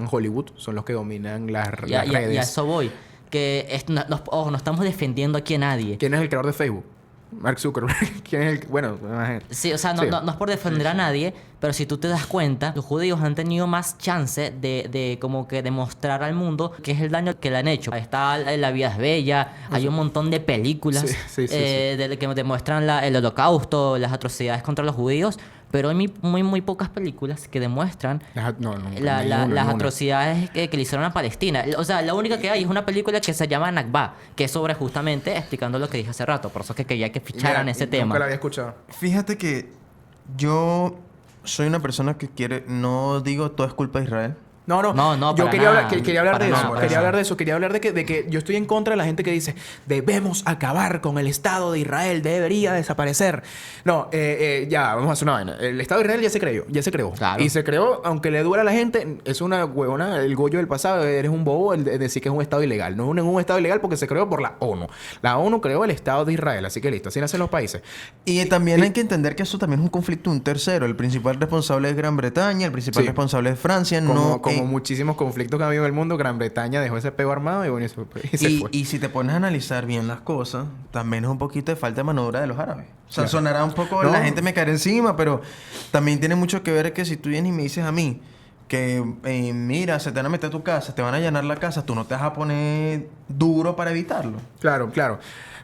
Hollywood, son los que dominan las Y a redes. eso voy. Que ojo, no estamos defendiendo aquí a nadie. ¿Quién es el creador de Facebook? Mark Zuckerberg. ¿Quién es el...? Bueno, Sí, o sea, Sí. no es por defender a nadie, pero si tú te das cuenta, los judíos han tenido más chance de como que demostrar al mundo qué es el daño que le han hecho. Está La vida es bella, hay un montón de películas Sí. que demuestran el holocausto, las atrocidades contra los judíos, pero hay muy pocas películas que demuestran las atrocidades que le hicieron a Palestina. O sea, la única que hay es una película que se llama Nakba, que es sobre justamente explicando lo que dije hace rato. Por eso es que quería que ficharan ese tema. Nunca la había escuchado. Fíjate que yo soy una persona que quiere... No digo todo es culpa de Israel. No, yo para quería nada. hablar, quería hablar Para de nada, eso. para Quería nada. hablar de eso. Quería hablar de que yo estoy en contra de la gente que dice debemos acabar con el Estado de Israel, debería desaparecer. No, ya, vamos a hacer una vaina. El Estado de Israel ya se creó. Claro. Y se creó, aunque le duela a la gente, es una huevona, el Goyo del pasado, eres un bobo el de decir que es un Estado ilegal. No es un Estado ilegal porque se creó por la ONU. La ONU creó el Estado de Israel, así que listo, así nacen los países. Y también hay que entender que eso también es un conflicto de un tercero. El principal responsable es Gran Bretaña, el principal Sí. responsable es Francia. Como muchísimos conflictos que ha habido en el mundo, Gran Bretaña dejó ese pego armado y bueno, y se fue. Y si te pones a analizar bien las cosas, también es un poquito de falta de mano de obra de los árabes. O sea, Claro. sonará un poco, No. la gente me caerá encima, pero también tiene mucho que ver que si tú vienes y me dices a mí que, mira, se te van a meter a tu casa, te van a allanar la casa, tú no te vas a poner duro para evitarlo. Claro.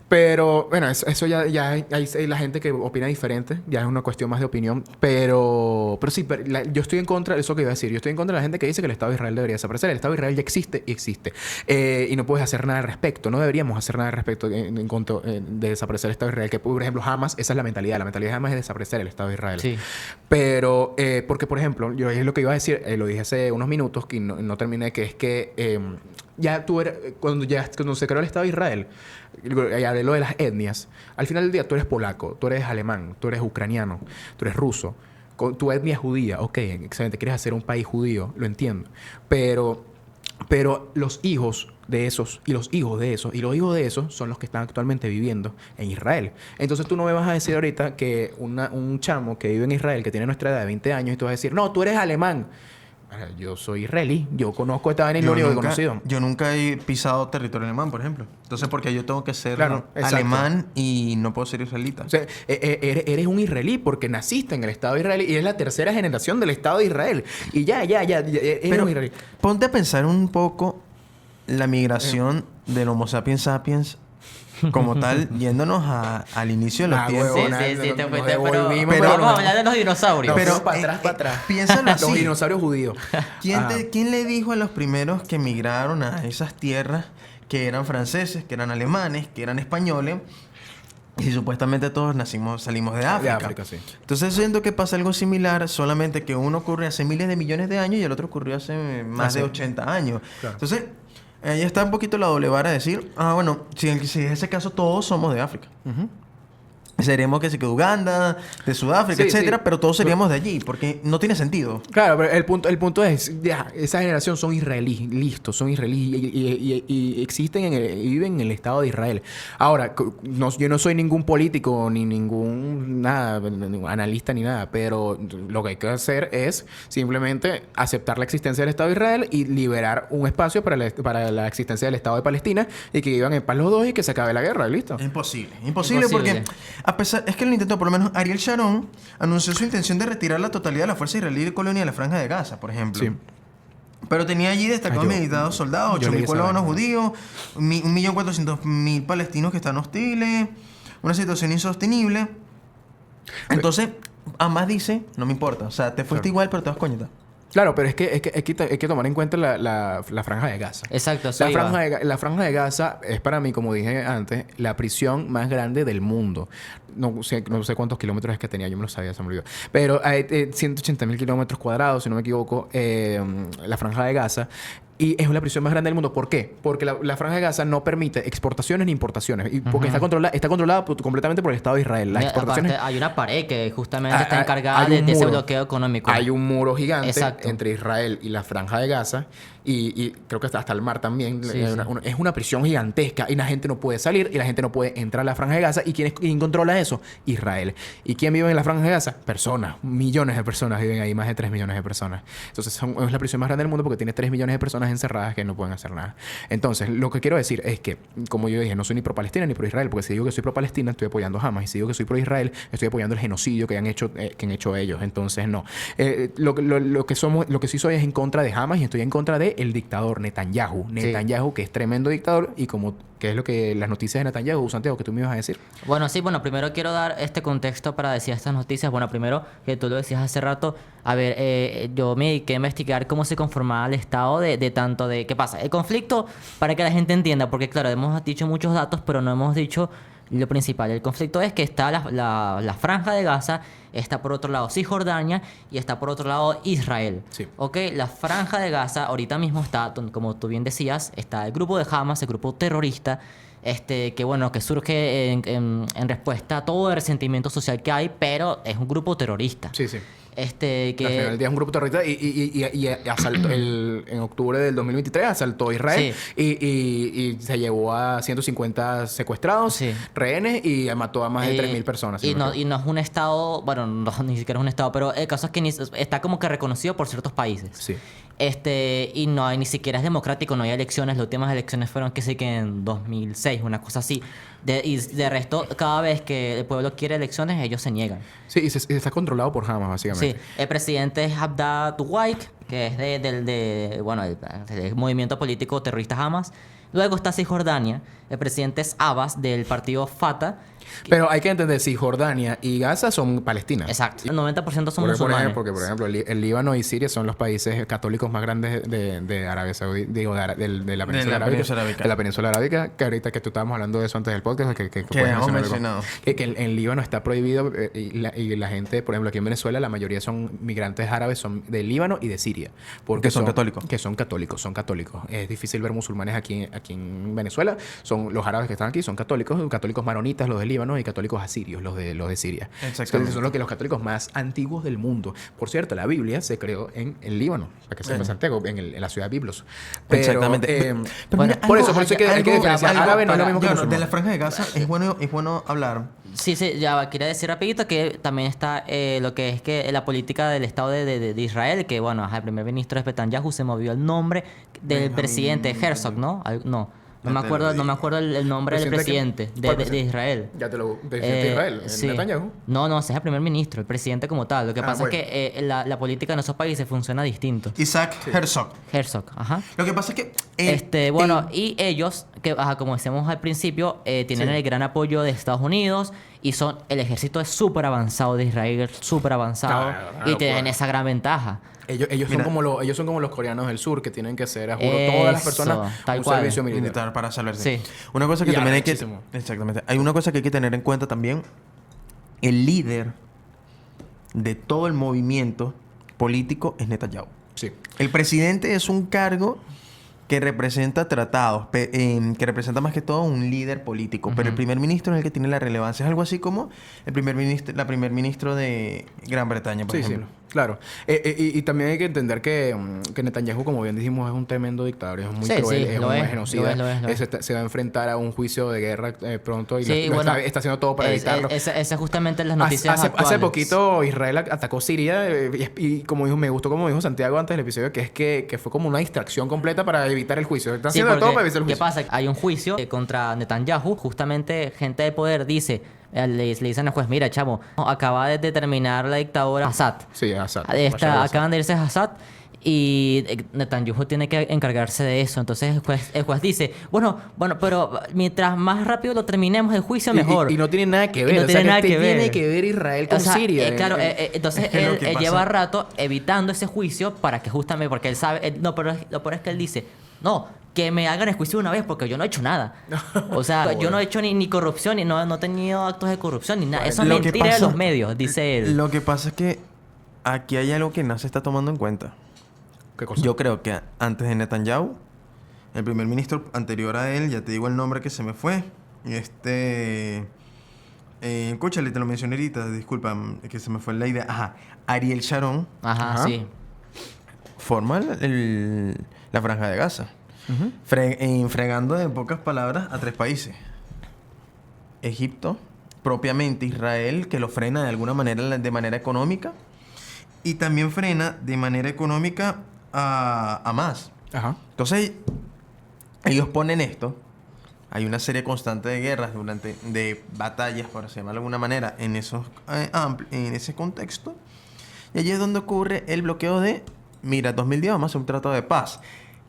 Pero, bueno, eso ya hay la gente que opina diferente. Ya es una cuestión más de opinión. Pero sí, yo estoy en contra de eso que iba a decir. Yo estoy en contra de la gente que dice que el Estado de Israel debería desaparecer. El Estado de Israel ya existe y existe. Y no puedes hacer nada al respecto. No deberíamos hacer nada al respecto en contra de desaparecer el Estado de Israel. Que, por ejemplo, Hamas, esa es la mentalidad. La mentalidad de Hamas es desaparecer el Estado de Israel. Sí. Pero, porque, por ejemplo, yo es lo que iba a decir, lo dije hace unos minutos que no terminé, que es que ya tú eres, cuando se creó el Estado de Israel, y hablé lo de las etnias, al final del día tú eres polaco, tú eres alemán, tú eres ucraniano, tú eres ruso, tu etnia es judía, ok, excelente, quieres hacer un país judío, lo entiendo, pero los hijos de esos y los hijos de esos y los hijos de esos son los que están actualmente viviendo en Israel. Entonces tú no me vas a decir ahorita que un chamo que vive en Israel, que tiene nuestra edad de 20 años, y tú vas a decir, no, tú eres alemán. Yo soy israelí, yo conozco esta vaina y lo único que he conocido. Yo nunca he pisado territorio alemán, por ejemplo. Entonces, porque yo tengo que ser Claro, exacto. alemán y no puedo ser israelita. O sea, eres un israelí porque naciste en el Estado de Israel y eres la tercera generación del Estado de Israel. Y ya eres Pero un israelí. ponte a pensar un poco la migración del Homo sapiens sapiens como tal, yéndonos al inicio de los tiempos. huevona, Sí, te nos fuiste, devolvimos, pero vamos a hablar de los dinosaurios. Pero, para atrás. piénsalo así. Los dinosaurios judíos. ¿Quién le dijo a los primeros que migraron a esas tierras que eran franceses, que eran alemanes, que eran españoles? Y supuestamente todos salimos de África. De África, sí. Entonces siento que pasa algo similar, solamente que uno ocurrió hace miles de millones de años y el otro ocurrió hace más de 80 años. Claro. Entonces, ahí está un poquito la doble vara de decir, bueno, si es ese caso todos somos de África. Seríamos que de Uganda, de Sudáfrica, Sí, etcétera, sí. pero todos seríamos de allí, porque no tiene sentido. Claro, pero el punto es, ya, esa generación son israelíes, listos, son israelíes y existen y viven en el Estado de Israel. Ahora, yo no soy ningún político ni ningún analista ni nada, pero lo que hay que hacer es simplemente aceptar la existencia del Estado de Israel y liberar un espacio para la existencia del Estado de Palestina y que vivan en paz los dos y que se acabe la guerra, ¿listo? Imposible Imposible. porque es que lo intentó, por lo menos Ariel Sharon anunció su intención de retirar la totalidad de la fuerza israelí de colonia de la Franja de Gaza, por ejemplo. Sí. Pero tenía allí destacados militados soldados, yo leí 8.000 esa colonos vaina. judíos, 1.400.000 palestinos que están hostiles, una situación insostenible. Entonces, Hamas dice, no me importa, o sea, te fuiste Claro. igual, pero te vas coñeta. Claro, pero es que hay que tomar en cuenta la Franja de Gaza. Exacto, eso La iba. la Franja de Gaza es para mí, como dije antes, la prisión más grande del mundo. No sé cuántos kilómetros es que tenía, yo me lo sabía, se me olvidó. Pero hay 180.000 kilómetros cuadrados, si no me equivoco, la Franja de Gaza. Y es la prisión más grande del mundo. ¿Por qué? Porque la Franja de Gaza no permite exportaciones ni importaciones. Y porque está controlada completamente por el Estado de Israel. Las exportaciones... Aparte, hay una pared que justamente está Hay encargada un de ese muro. bloqueo económico. Hay un muro gigante Exacto. entre Israel y la Franja de Gaza. Y creo que hasta el mar también. Sí, Es una prisión gigantesca. Y la gente no puede salir. Y la gente no puede entrar a la Franja de Gaza. ¿Y quién controla eso? Israel. ¿Y quién vive en la Franja de Gaza? Personas. Millones de personas viven ahí. Más de 3 millones de personas. Entonces es la prisión más grande del mundo porque tiene 3 millones de personas encerradas que no pueden hacer nada. Entonces, lo que quiero decir es que, como yo dije, no soy ni pro Palestina ni pro Israel. Porque si digo que soy pro Palestina, estoy apoyando a Hamas. Y si digo que soy pro Israel, estoy apoyando el genocidio que han hecho ellos. Entonces, no. Lo que sí soy es en contra de Hamas y estoy en contra del dictador Netanyahu. Netanyahu, que es tremendo dictador y que es lo que las noticias de Netanyahu, Santiago, que tú me ibas a decir. Bueno, sí, primero quiero dar este contexto para decir estas noticias. Bueno, primero, que tú lo decías hace rato, a ver, yo me dediqué a investigar cómo se conformaba el Estado de tanto de... ¿Qué pasa? El conflicto, para que la gente entienda, porque claro, hemos dicho muchos datos, pero no hemos dicho lo principal. El conflicto es que está la Franja de Gaza, está por otro lado Cisjordania y está por otro lado Israel. Sí. Ok, la Franja de Gaza ahorita mismo está, como tú bien decías, está el grupo de Hamas, el grupo terrorista, que surge en respuesta a todo el resentimiento social que hay, pero es un grupo terrorista. Sí, sí. Al final Que del día es un grupo terrorista y asaltó en octubre del 2023 asaltó Israel y se llevó a 150 secuestrados, rehenes y mató a más de 3.000 personas. Y no es un estado, bueno, no, ni siquiera es un estado, pero el caso es que está como que reconocido por ciertos países. Sí. Y no hay, ni siquiera es democrático, no hay elecciones. Las últimas elecciones fueron que en 2006, una cosa así. Y de resto, cada vez que el pueblo quiere elecciones, ellos se niegan. Sí, y está controlado por Hamas, básicamente. Sí, el presidente es Abdallah Tuwaik, que es del movimiento político terrorista Hamas. Luego está Cisjordania, el presidente es Abbas, del partido Fatah. Pero hay que entender, Cisjordania y Gaza son Palestina. Exacto. El 90% son musulmanes. Porque, por ejemplo, el Líbano y Siria son los países católicos más grandes de Arabia Saudí, digo, de la península arábica. De la península arábica, que ahorita que tú estábamos hablando de eso antes del podcast, que hemos mencionado. Que en Líbano está prohibido y la gente, por ejemplo, aquí en Venezuela, la mayoría son migrantes árabes, son de Líbano y de Siria. Porque son católicos. Que son católicos. Es difícil ver musulmanes aquí en Venezuela. Son los árabes que están aquí, son católicos maronitas, los de Líbano, y católicos asirios, los de Siria. Exactamente. Son los católicos más antiguos del mundo. Por cierto, la Biblia se creó en el Líbano, para que sepa en Santiago, en la ciudad de Biblos. Pero, exactamente. Bueno, por eso hay que diferenciar. Árabe no es lo mismo que musulmán. De la Franja de Gaza es bueno hablar. Sí, ya quería decir rapidito que también está lo que es que la política del Estado de Israel, que el primer ministro es Netanyahu, se movió el nombre del presidente Herzog, ¿no? No me acuerdo el nombre del presidente de Israel. ¿Presidente de Israel? Sí. ¿Netanyahu? No, ese es el primer ministro, el presidente como tal. Lo que pasa bueno. es que la política en esos países funciona distinto. Isaac Herzog. Herzog, ajá. Lo que pasa es que... y ellos, como decíamos al principio, tienen el gran apoyo de Estados Unidos y son el ejército es súper avanzado de Israel, súper avanzado, y tienen esa gran ventaja. Ellos son como los coreanos del sur, que tienen que ser, a juro, todas las personas un servicio militar para salvarse. Sí. Una cosa que Y también arrechísimo. Exactamente. Hay una cosa que hay que tener en cuenta también. El líder de todo el movimiento político es Netanyahu. Sí. El presidente es un cargo que representa tratados, que representa más que todo un líder político. Pero el primer ministro es el que tiene la relevancia. Es algo así como la primer ministro de Gran Bretaña, por ejemplo. Sí. Claro. Y también hay que entender que Netanyahu, como bien dijimos, es un tremendo dictador. Es muy cruel, es un genocida. Lo es. Se va a enfrentar a un juicio de guerra pronto y está haciendo todo para evitarlo. Esa es justamente las noticias Hace poquito Israel atacó Siria y como dijo, me gustó como dijo Santiago antes del episodio, que fue como una distracción completa para evitar el juicio. Están haciendo todo para evitar el juicio. ¿Qué pasa? Hay un juicio contra Netanyahu. Justamente gente de poder dice... Le dicen al juez, mira, chamo, acaba de terminar la dictadura Assad. Sí, Assad. Acaban de irse a Assad Y Netanyahu tiene que encargarse de eso. Entonces el juez dice, bueno, pero mientras más rápido lo terminemos el juicio, mejor. Y no tiene nada que Y ver. no o tiene sea, nada ¿qué que ver. tiene que ver Israel con O sea, Siria? claro, entonces Es que lo él, que él pasa- lleva rato evitando ese juicio para que justamente, porque él sabe, lo peor es que él dice, no, que me hagan el juicio una vez porque yo no he hecho nada. O sea, yo no he hecho ni corrupción, ni no he tenido actos de corrupción, ni nada. Eso es Lo que mentira de pasa- los medios, dice él. Lo que pasa es que aquí hay algo que no se está tomando en cuenta. ¿Qué cosa? Yo creo que antes de Netanyahu, el primer ministro anterior a él, ya te digo el nombre que se me fue, escúchale, te lo mencioné ahorita, disculpa, que se me fue la idea. Ajá, Ariel Sharon Ajá, Ajá. sí. forma la Franja de Gaza, fregando en pocas palabras a 3 países. Egipto, propiamente Israel, que lo frena de alguna manera, de manera económica, y también frena de manera económica a Hamas. Ajá. Entonces, ellos ponen esto. Hay una serie constante de guerras, de batallas, por llamarlo de alguna manera, en ese contexto. Y allí es donde ocurre el bloqueo de, mira, 2010 vamos a hacer un tratado de paz.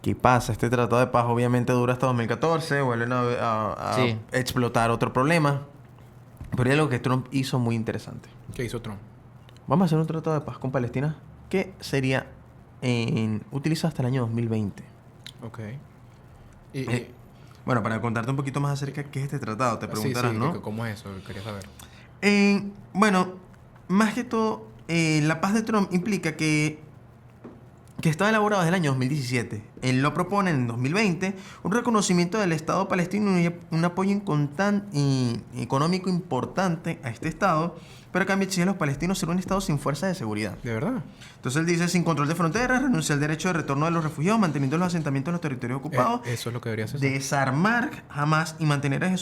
¿Qué pasa? Este tratado de paz obviamente dura hasta 2014, vuelven a Sí. explotar otro problema. Pero hay algo que Trump hizo muy interesante. ¿Qué hizo Trump? Vamos a hacer un tratado de paz con Palestina que sería utilizado hasta el año 2020. Ok. Bueno, para contarte un poquito más acerca de qué es este tratado, te preguntarás, sí, ¿no? ¿cómo es eso? Quería saber. Bueno, más que todo, la paz de Trump implica que estaba elaborado desde el año 2017. Él lo propone en 2020, un reconocimiento del Estado palestino y un apoyo económico importante a este Estado, pero a cambio exige a los palestinos ser un Estado sin fuerza de seguridad. ¿De verdad? Entonces él dice, sin control de fronteras, renuncia al derecho de retorno de los refugiados, manteniendo los asentamientos en los territorios ocupados, Eso es lo que debería hacer. desarmar Hamas y mantener a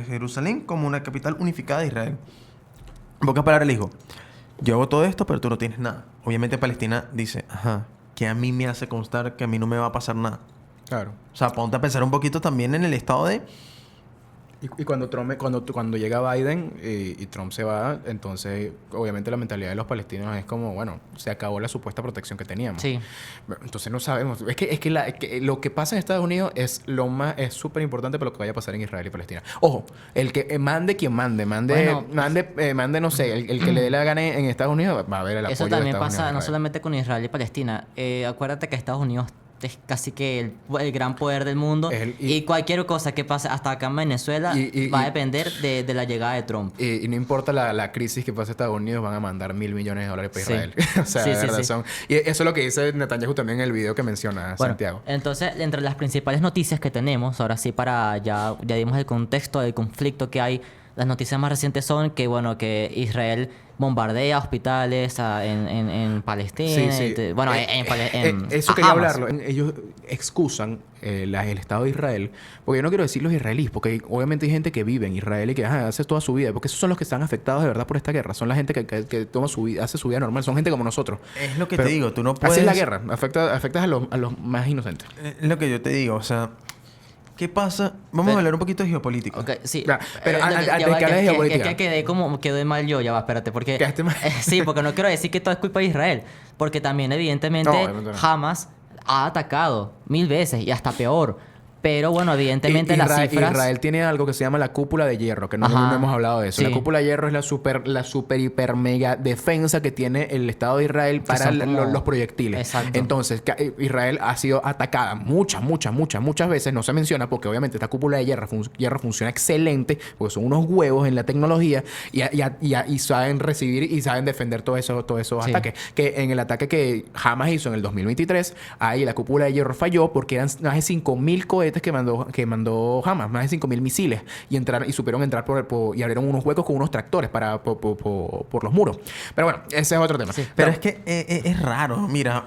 Jerusalén como una capital unificada de Israel. En pocas palabras le dijo, yo hago todo esto, pero tú no tienes nada. Obviamente Palestina dice, ajá, que a mí me hace constar que a mí no me va a pasar nada. Claro. O sea, ponte a pensar un poquito también en el estado de... Y cuando llega Biden y Trump se va, entonces obviamente la mentalidad de los palestinos es como, bueno, se acabó la supuesta protección que teníamos. Sí. Bueno, entonces no sabemos. Es que lo que pasa en Estados Unidos es súper importante para lo que vaya a pasar en Israel y Palestina. Ojo, el que mande quien mande, Bueno, mande no sé, el que le dé la gana en Estados Unidos va a ver el apoyo Eso de también Estados pasa Unidos a no Israel. solamente con Israel y Palestina. Acuérdate que Estados Unidos es casi que el gran poder del mundo. Y cualquier cosa que pase, hasta acá en Venezuela, va a depender de la llegada de Trump. Y no importa la crisis que pase en Estados Unidos, van a mandar $1.000 millones para Sí. Israel. O sea, Sí, de sí, verdad sí. son... Y eso es lo que dice Netanyahu también en el video que menciona Bueno, Santiago. entonces, entre las principales noticias que tenemos, ahora sí, ya dimos el contexto del conflicto que hay. Las noticias más recientes son que, bueno, que Israel bombardea hospitales en Palestina. Sí, sí. Bueno, eso a quería Hamas. hablarlo. Ellos excusan el Estado de Israel, porque yo no quiero decir los israelíes, porque obviamente hay gente que vive en Israel y que hace toda su vida, porque esos son los que están afectados de verdad por esta guerra. Son la gente que toma su vida, hace su vida normal. Son gente como nosotros. Es lo que Pero te digo, tú no puedes... Así es la guerra. Afectas a los más inocentes. Es lo que yo te digo, o sea... ¿Qué pasa? Vamos a hablar un poquito de geopolítica. Ok, sí. Claro, pero Ya antes va, de que hables de geopolítica. que quedé mal yo, ya va, espérate, porque... Quedaste mal. Sí, porque no quiero decir que todo es culpa de Israel, porque también evidentemente No, obviamente no. Hamas ha atacado 1000 veces y hasta peor. Pero bueno, evidentemente las cifras... Israel tiene algo que se llama la cúpula de hierro, que no Ajá. hemos hablado de eso. Sí. La cúpula de hierro es la super hiper mega defensa que tiene el Estado de Israel para son como- los proyectiles. Exacto. Entonces, Israel ha sido atacada muchas veces. No se menciona porque obviamente esta cúpula de hierro funciona excelente, porque son unos huevos en la tecnología y saben recibir y saben defender todos esos Sí. ataques. Que en el ataque que Hamas hizo en el 2023, ahí la cúpula de hierro falló porque eran más de 5.000 cohetes que mandó Hamas, más de 5.000 misiles, y supieron entrar y abrieron unos huecos con unos tractores por los muros. Pero bueno, ese es otro tema. Sí. Pero es que es raro. Mira,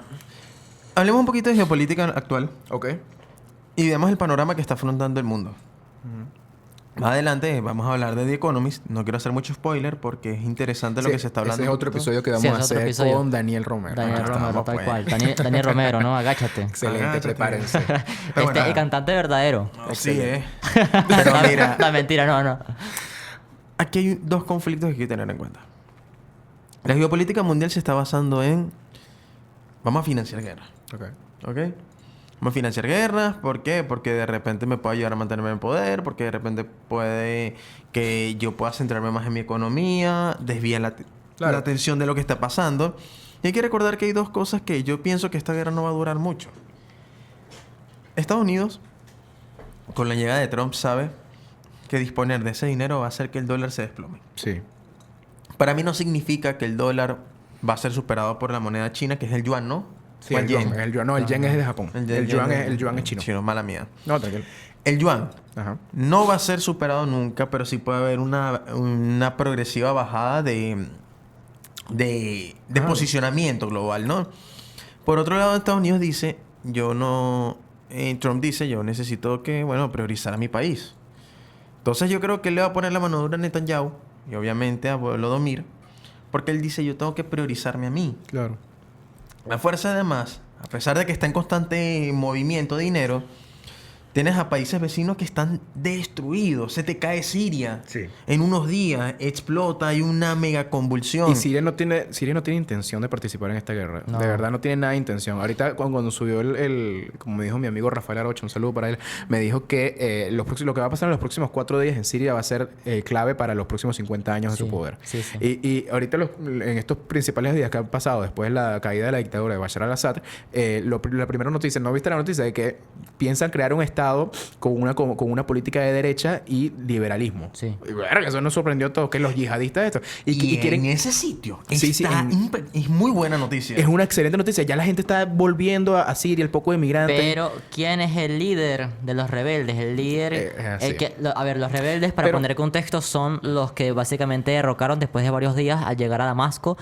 hablemos un poquito de geopolítica actual Ok. y veamos el panorama que está afrontando el mundo. Más adelante vamos a hablar de The Economist. No quiero hacer mucho spoiler porque es interesante lo Sí, que se está hablando. Ese es un otro poquito. episodio que vamos Sí, a ese es otro hacer episodio. con Daniel Romero. Daniel Aquí Romero, estamos, tal pues. cual. Daniel Romero, ¿no? Agáchate. Excelente, Agáchate. prepárense. Pero bueno, El cantante verdadero. Sí, Pero mira, No, mentira, no. aquí hay 2 conflictos que hay que tener en cuenta. La geopolítica mundial se está basando en... Vamos a financiar guerra. Ok. ¿Ok? Vamos a financiar guerras. ¿Por qué? Porque de repente me puede ayudar a mantenerme en poder. Porque de repente puede que yo pueda centrarme más en mi economía. Desvía la atención de lo que está pasando. Y hay que recordar que hay dos cosas que yo pienso que esta guerra no va a durar mucho. Estados Unidos, con la llegada de Trump, sabe que disponer de ese dinero va a hacer que el dólar se desplome. Sí. Para mí no significa que el dólar va a ser superado por la moneda china, que es el yuan, ¿no? Sí, O el yen. El yuan, no, el yen es de Japón. El yuan es chino. Chino, mala mía. No, tranquilo. El yuan Ajá. no va a ser superado nunca, pero sí puede haber una progresiva bajada de posicionamiento global, ¿no? Por otro lado, Estados Unidos dice, Trump dice, yo necesito priorizar a mi país. Entonces yo creo que él le va a poner la mano dura a Netanyahu y obviamente a Volodymyr, porque él dice, yo tengo que priorizarme a mí. Claro. La fuerza, además, a pesar de que está en constante movimiento de dinero, tienes a países vecinos que están destruidos. Se te cae Siria. Sí. En unos días explota, hay una mega convulsión. Y Siria no tiene intención de participar en esta guerra. No. De verdad no tiene nada de intención. Ahorita cuando subió como me dijo mi amigo Rafael Arocha, un saludo para él, me dijo que lo que va a pasar en los próximos 4 días en Siria va a ser clave para los próximos 50 años de su poder. Sí, sí. Y ahorita en estos principales días que han pasado después de la caída de la dictadura de Bashar al-Assad, la primera noticia, ¿no viste la noticia? De que piensan crear un estado con una política de derecha y liberalismo. Sí. Y verga, eso nos sorprendió a todos, que los yihadistas esto. Y quieren... en ese sitio Sí, es muy buena noticia. Es una excelente noticia. Ya la gente está volviendo a Siria, el poco de migrantes. Pero, ¿quién es el líder de los rebeldes? El líder... así. Los rebeldes, para poner contexto, son los que básicamente derrocaron después de varios días al llegar a Damasco.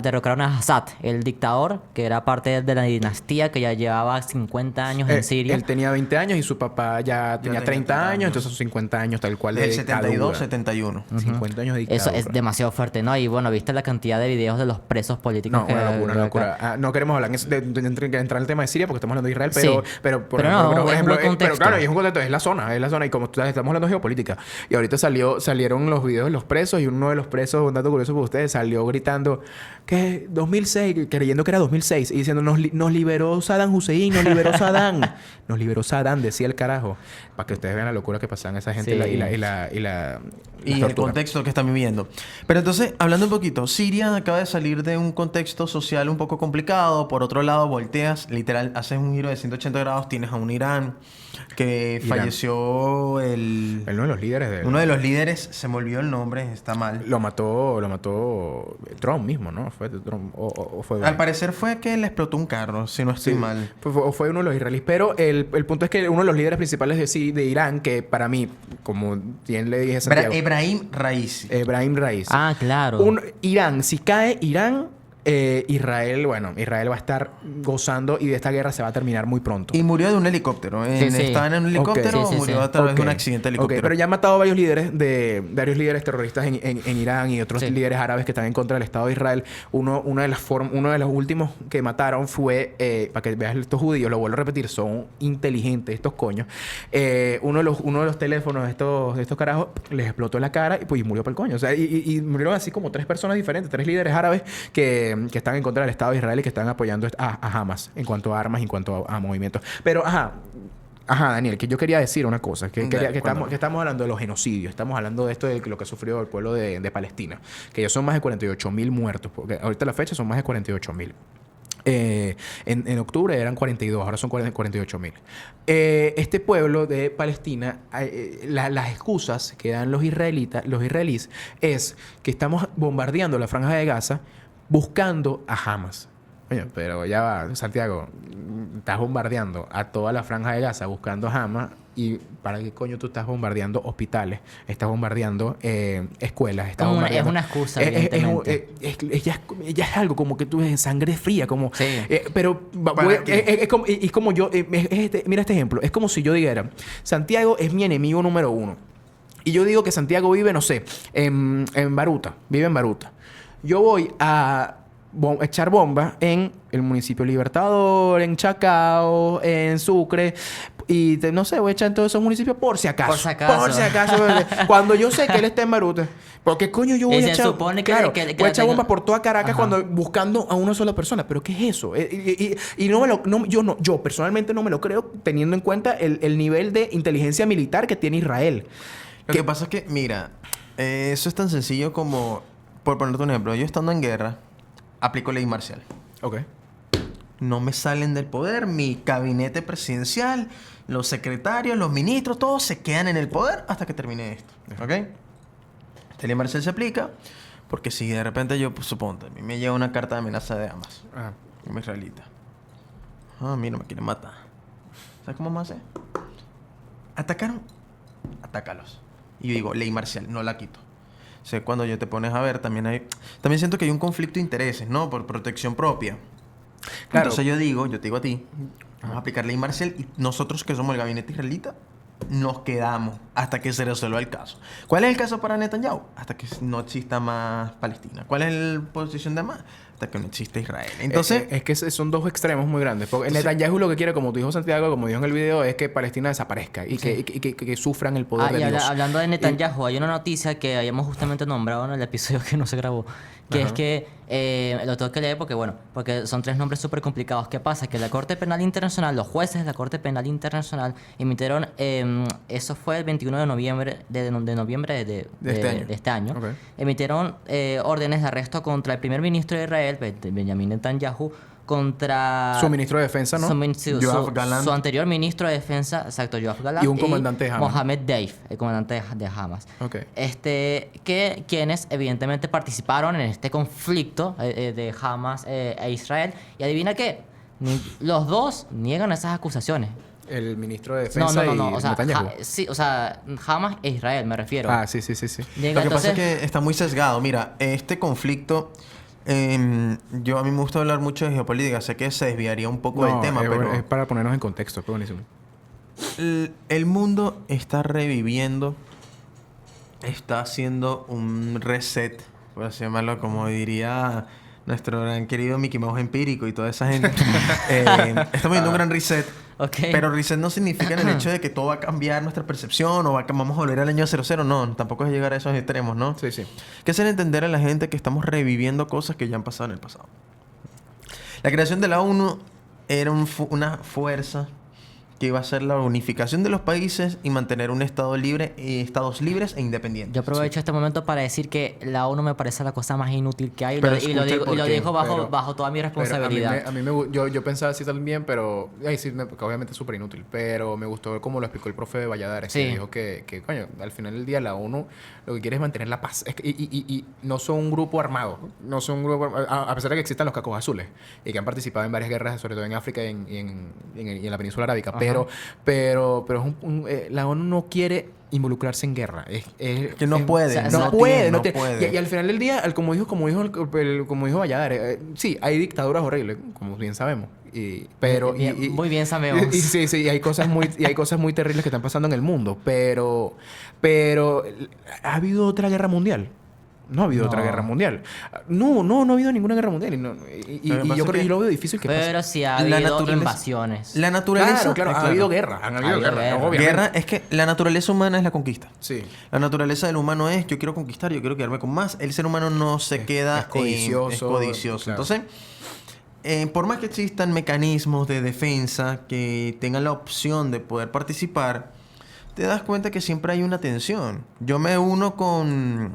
Derrocaron a Assad, el dictador, que era parte de la dinastía que ya llevaba 50 años en Siria. Él tenía 20 años y su papá ya tenía 30 años, entonces son 50 años tal cual de Del 72, 71. 50 años de dictadura. Eso es demasiado fuerte, ¿no? Y bueno, viste la cantidad de videos de los presos políticos No, que... una locura. No queremos hablar de entrar en el tema de Siria porque estamos hablando de Israel, Sí. pero Pero no, es un buen contexto. pero claro, y es un contexto, es la zona, y como estamos hablando de geopolítica. Y ahorita salieron los videos de los presos y uno de los presos, un dato curioso para ustedes, salió gritando que 2006, creyendo que era 2006 y diciendo nos liberó Saddam Hussein, nos liberó Saddam. Nos liberó Saddam, decía el carajo. Para que ustedes vean la locura que pasan esa gente Sí. y el contexto que están viviendo. Pero entonces, hablando un poquito, Siria acaba de salir de un contexto social un poco complicado. Por otro lado, volteas, literal, haces un giro de 180 grados, tienes a un Irán que falleció uno de los líderes uno de los líderes, se me olvidó el nombre, está mal. Lo mató Trump mismo, ¿no? Fue Trump o fue... Al parecer fue que le explotó un carro, si no estoy mal. Fue uno de los israelíes. Pero el punto es que uno de los líderes principales de Irán, que para mí, como bien le dije a Santiago... Ebrahim Raisi. Ah, claro. Irán, si cae Irán... Israel va a estar gozando y de esta guerra se va a terminar muy pronto. Y murió de un helicóptero. Estaban en un helicóptero o murió a través de un accidente de helicóptero. Pero ya han matado varios líderes terroristas en Irán y otros líderes árabes que están en contra del Estado de Israel. Uno de los últimos que mataron fue, para que veas estos judíos, lo vuelvo a repetir, son inteligentes estos coños. Uno de los teléfonos de estos carajos les explotó en la cara y murió por el coño. O sea, y murieron así como 3 personas diferentes, 3 líderes árabes que están en contra del Estado de Israel y que están apoyando a Hamas en cuanto a armas y en cuanto a movimientos. Pero, Daniel, que yo quería decir una cosa, que estamos hablando de los genocidios, estamos hablando de esto de lo que ha sufrido el pueblo de Palestina, que ya son más de 48,000 muertos, porque ahorita la fecha son más de 48,000. En octubre eran 42, ahora son 48,000. Este pueblo de Palestina, las excusas que dan los israelíes es que estamos bombardeando la franja de Gaza buscando a Hamas. Oye, pero ya va, Santiago, estás bombardeando a toda la franja de Gaza buscando a Hamas. ¿Y para qué coño tú estás bombardeando hospitales? Estás bombardeando escuelas. Es una excusa, evidentemente. Ya es algo como que tú ves en sangre fría. Como, sí. Pero es como yo... mira este ejemplo. Es como si yo dijera... Santiago es mi enemigo número 1. Y yo digo que Santiago vive, no sé, en Baruta. Vive en Baruta. Yo voy a echar bombas en el municipio Libertador, en Chacao, en Sucre. no sé, voy a echar en todos esos municipios por si acaso. Por si acaso. Por si acaso. Cuando yo sé que él está en Marute. ¿Por qué coño yo voy Y a se echar... supone que- claro, que voy a echar tenga- bombas por toda Caracas Ajá. cuando buscando a una sola persona. ¿Pero qué es eso? Y no me lo... yo personalmente no me lo creo teniendo en cuenta el nivel de inteligencia militar que tiene Israel. Lo que pasa es que, mira, eso es tan sencillo como, por ponerte un ejemplo, yo estando en guerra, aplico ley marcial. Ok. No me salen del poder, mi gabinete presidencial, los secretarios, los ministros, todos se quedan en el poder hasta que termine esto. ¿Ok? Esta ley marcial se aplica porque si de repente yo, pues, suponte, a mí me llega una carta de amenaza de Hamas, Ajá. un israelita. Ah, mira, me quieren matar. ¿Sabes cómo vamos a hacer? Atacaron, atácalos. Y yo digo, ley marcial, no la quito. O sea, cuando yo te pones a ver, también siento que hay un conflicto de intereses, ¿no? Por protección propia. Claro. Entonces yo te digo a ti, vamos a aplicar ley marcial y nosotros que somos el gabinete israelita, nos quedamos hasta que se resuelva el caso. ¿Cuál es el caso para Netanyahu? Hasta que no exista más Palestina. ¿Cuál es la posición de Hamas? Hasta que no exista Israel. Entonces, Es que son dos extremos muy grandes. Porque Netanyahu lo que quiere, como dijo Santiago, como dijo en el video, es que Palestina desaparezca y que sufran el poder de y Dios. hablando de Netanyahu, hay una noticia que habíamos justamente nombrado en el episodio que no se grabó, que es que lo tengo que leer porque son 3 nombres súper complicados. ¿Qué pasa? Que la Corte Penal Internacional, los jueces de la Corte Penal Internacional emitieron, eso fue el 21 de noviembre de este año, Ok. emitieron órdenes de arresto contra el primer ministro de Israel, Benjamin Netanyahu, contra Su ministro de defensa, ¿no? Yoav Gallant. su anterior ministro de defensa, exacto, Yoav Gallant, Y un comandante de Hamas. Mohammed Deif, el comandante de Hamas. Ok. Quienes evidentemente participaron en este conflicto de Hamas e Israel. Y adivina qué, los dos niegan esas acusaciones. El ministro de defensa No. y O sea, Netanyahu. sí, o sea, Hamas e Israel me refiero. Ah, sí. Niegan, lo que pasa es entonces- que está muy sesgado. Mira, este conflicto, a mí me gusta hablar mucho de geopolítica. Sé que se desviaría un poco del tema, pero es para ponernos en contexto. Pero buenísimo. el mundo está reviviendo, está haciendo un reset, por así llamarlo, como diría nuestro gran querido Mickey Mouse empírico y toda esa gente. Estamos viendo un gran reset. Ok. Pero reset no significa en el hecho de que todo va a cambiar nuestra percepción o vamos a volver al año 00. No, tampoco es llegar a esos extremos, ¿no? Sí. Que hacer entender a la gente que estamos reviviendo cosas que ya han pasado en el pasado. La creación de la ONU era una fuerza que iba a ser la unificación de los países y mantener un estado libre, estados libres e independientes. Yo aprovecho este momento para decir que la ONU me parece la cosa más inútil que hay. Pero Y lo escucha digo, por qué. digo bajo toda mi responsabilidad. Yo pensaba así también, pero... porque obviamente es súper inútil. Pero me gustó como lo explicó el profe de Valladares. Sí. Que dijo que, coño, al final del día la ONU lo que quiere es mantener la paz. Y no son un grupo armado. No son un grupo a pesar de que existan los cacos azules. Y que han participado en varias guerras, sobre todo en África y en la península arábica. Ajá. Pero la ONU no quiere involucrarse en guerra. Que no puede. o sea, No puede. puede. Y al final del día, como dijo Valladares, sí, hay dictaduras horribles, como bien sabemos. Muy bien sabemos. Sí, y hay cosas muy terribles que están pasando en el mundo. Pero ¿ha habido otra guerra mundial? No ha habido otra guerra mundial. No ha habido ninguna guerra mundial. Y yo creo que lo veo difícil que pase. Pero sí ha La habido naturaleza- invasiones. La naturaleza... Claro, ha habido guerra. Han habido habido guerra. guerra. Obviamente. Guerra es que la naturaleza humana es la conquista. Sí. La naturaleza del humano es yo quiero conquistar, yo quiero quedarme con más. El ser humano no se queda... es codicioso, es codicioso. claro. Entonces, por más que existan mecanismos de defensa que tengan la opción de poder participar, te das cuenta que siempre hay una tensión. Yo me uno con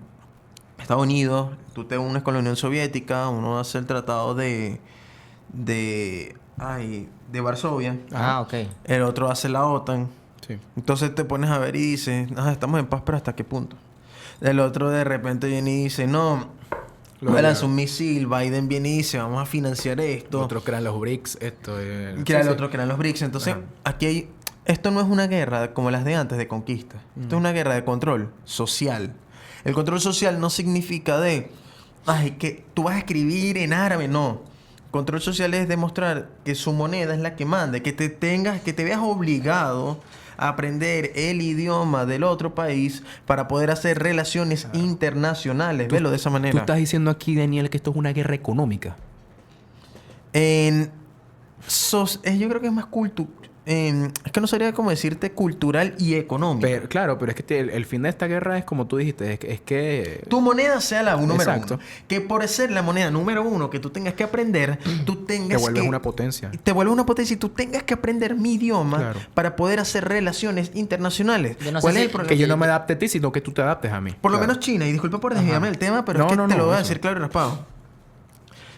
Estados Unidos, tú te unes con la Unión Soviética, uno hace el tratado de Varsovia. Ok. El otro hace la OTAN. Sí. Entonces te pones a ver y dices, estamos en paz, pero ¿hasta qué punto? El otro de repente viene y dice, no, Lo lanza un misil. Biden viene y dice, vamos a financiar esto. Otros crean los BRICS. Que era el otro que eran los BRICS. Entonces, Ajá. aquí hay... Esto no es una guerra como las de antes de conquista. Esto es una guerra de control social. El control social no significa que tú vas a escribir en árabe. No. Control social es demostrar que su moneda es la que manda. Que te veas obligado a aprender el idioma del otro país para poder hacer relaciones internacionales. Velo de esa manera. Tú estás diciendo aquí, Daniel, que esto es una guerra económica. Yo creo que es más es que no sabría cómo decirte cultural y económica. Pero, claro, pero es que el fin de esta guerra es como tú dijiste, es que Tu moneda sea la número Exacto. uno. Que por ser la moneda número uno que tú tengas que aprender, tú te tengas vuelves que... una potencia. Te vuelve una potencia y tú tengas que aprender mi idioma Claro. para poder hacer relaciones internacionales. Yo no ¿Cuál sé es si- el problema? Que yo no me adapte a ti, sino que tú te adaptes a mí. Por lo Claro. menos China, y disculpa por desviarme del tema, pero No, es que no, te no, lo voy a eso. decir claro y raspado.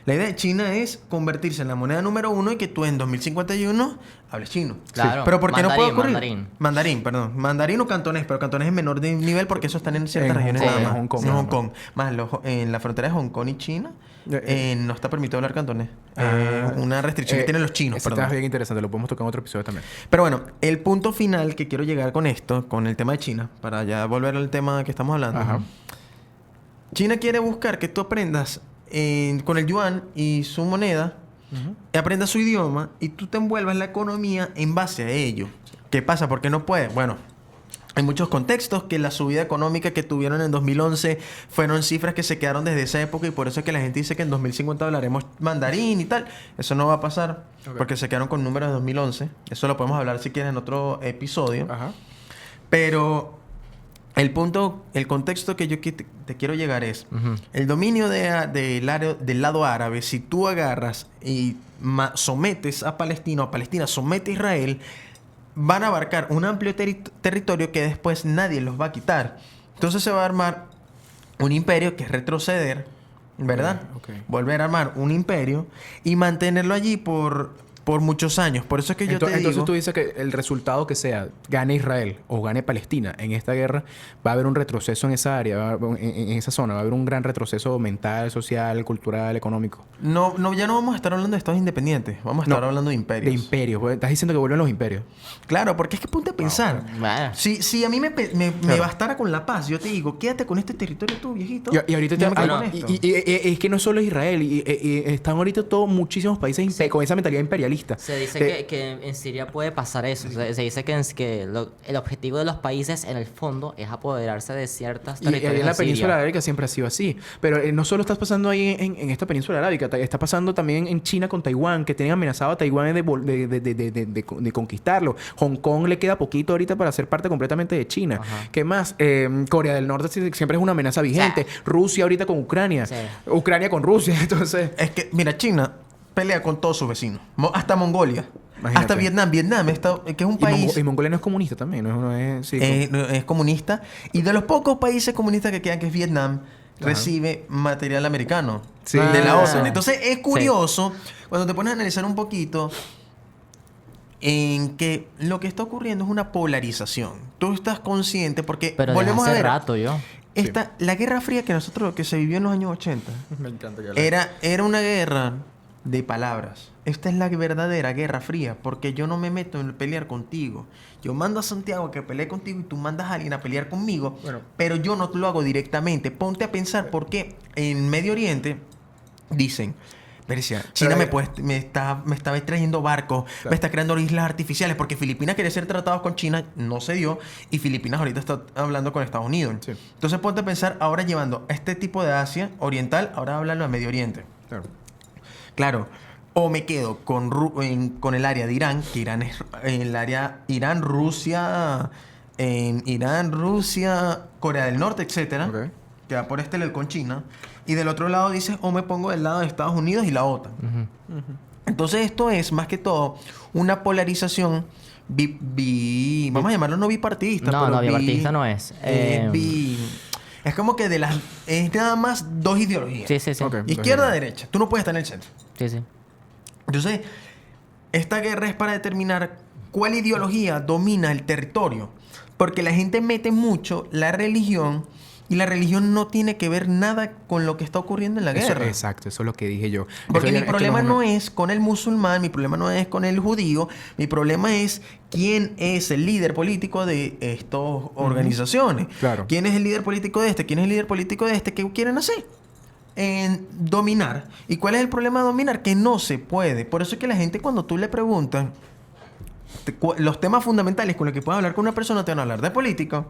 La idea de China es convertirse en la moneda número uno y que tú en 2051 hables chino. Claro. Pero ¿por qué no puede ocurrir? Mandarín. Perdón. Mandarín o cantonés, pero cantonés es menor de nivel porque eso están en ciertas En regiones Hong nada Kong, más. en Hong Kong En nada Hong Kong. Más en la frontera de Hong Kong y China no está permitido hablar cantonés. Una restricción que tienen los chinos, Ese perdón. tema es bien interesante, lo podemos tocar en otro episodio también. Pero bueno, el punto final que quiero llegar con esto, con el tema de China, para ya volver al tema que estamos hablando. Ajá. China quiere buscar que tú aprendas con el yuan y su moneda, aprendas su idioma y tú te envuelvas la economía en base a ello. ¿Qué pasa? ¿Por qué no puede? Bueno, hay muchos contextos que la subida económica que tuvieron en 2011 fueron cifras que se quedaron desde esa época y por eso es que la gente dice que en 2050 hablaremos mandarín y tal. Eso no va a pasar porque se quedaron con números de 2011. Eso lo podemos hablar si quieren en otro episodio. Ajá. Pero el punto, el contexto que yo te quiero llegar es el dominio del lado árabe. Si tú agarras y sometes a Palestina somete a Israel, van a abarcar un amplio territorio que después nadie los va a quitar. Entonces se va a armar un imperio que es retroceder, ¿verdad? Ok. Volver a armar un imperio y mantenerlo allí por muchos años. Por eso es que yo te digo... Entonces tú dices que el resultado que sea, gane Israel o gane Palestina en esta guerra, va a haber un retroceso en esa área, en esa zona, va a haber un gran retroceso mental, social, cultural, económico. No, ya no vamos a estar hablando de estados independientes. Vamos a estar hablando de imperios. De imperios. Pues, estás diciendo que vuelven los imperios. Claro, porque es que ponte a pensar. Bueno. Si a mí me Claro. bastara con la paz, yo te digo, quédate con este territorio tú, viejito. Y ahorita Yo me quedo no, con esto. y es que no solo Israel, están ahorita muchísimos países con esa mentalidad imperialista. Se dice que en Siria puede pasar eso. Se dice que el objetivo de los países, en el fondo, es apoderarse de ciertas Y en territorios la de Siria. península arábica siempre ha sido así. Pero no solo está pasando ahí en esta península arábica, está pasando también en China con Taiwán, que tienen amenazado a Taiwán de conquistarlo. Hong Kong le queda poquito ahorita para ser parte completamente de China. Ajá. ¿Qué más? Corea del Norte siempre es una amenaza vigente. Rusia ahorita con Ucrania. Sí. Ucrania con Rusia. Entonces... Es que, mira, China pelea con todos sus vecinos. Hasta Mongolia. Imagínate. Hasta Vietnam. Vietnam, que es un país... Y Mongolia no es comunista también. No es sí, es comunista. Y de los pocos países comunistas que quedan, que es Vietnam, recibe material americano Sí. de la Ah. OTAN. Entonces es curioso cuando te pones a analizar un poquito en que lo que está ocurriendo es una polarización. Tú estás consciente porque Pero desde volvemos a hace ver rato yo. la Guerra Fría que se vivió en los años 80 Me encanta que era una guerra de palabras. Esta es la verdadera Guerra Fría, porque yo no me meto en pelear contigo. Yo mando a Santiago a que pelee contigo y tú mandas a alguien a pelear conmigo, Bueno. pero yo no lo hago directamente. Ponte a pensar por qué en Medio Oriente dicen, Persia, China me está trayendo barcos, Claro. me está creando islas artificiales, porque Filipinas quería ser tratados con China, no se dio, y Filipinas ahorita está hablando con Estados Unidos. Sí. Entonces ponte a pensar, ahora llevando este tipo de Asia oriental, ahora háblalo a Medio Oriente. Claro. Claro, o me quedo con el área de Irán, que Irán es el área Rusia, Corea del Norte, etcétera, Ok. que va por este lado con China, y del otro lado dices, o me pongo del lado de Estados Unidos y la OTAN. Entonces esto es más que todo una polarización vamos a llamarlo no bipartidista, No, pero no, bipartidista no es. Es como que es nada más dos ideologías. Sí, sí, sí. Ok. Izquierda, derecha. Tú no puedes estar en el centro. Sí, sí. Entonces, esta guerra es para determinar cuál ideología domina el territorio. Porque la gente mete mucho la religión y la religión no tiene que ver nada con lo que está ocurriendo en la guerra. Exacto, eso es lo que dije yo. Porque mi Esto problema es no es con el musulmán, mi problema no es con el judío, mi problema es quién es el líder político de estas organizaciones. Claro. ¿Quién es el líder político de este? ¿Quién es el líder político de este? ¿Qué quieren hacer? En dominar. ¿Y cuál es el problema de dominar? Que no se puede. Por eso es que la gente cuando tú le preguntas los temas fundamentales con los que puedes hablar con una persona te van a hablar de política,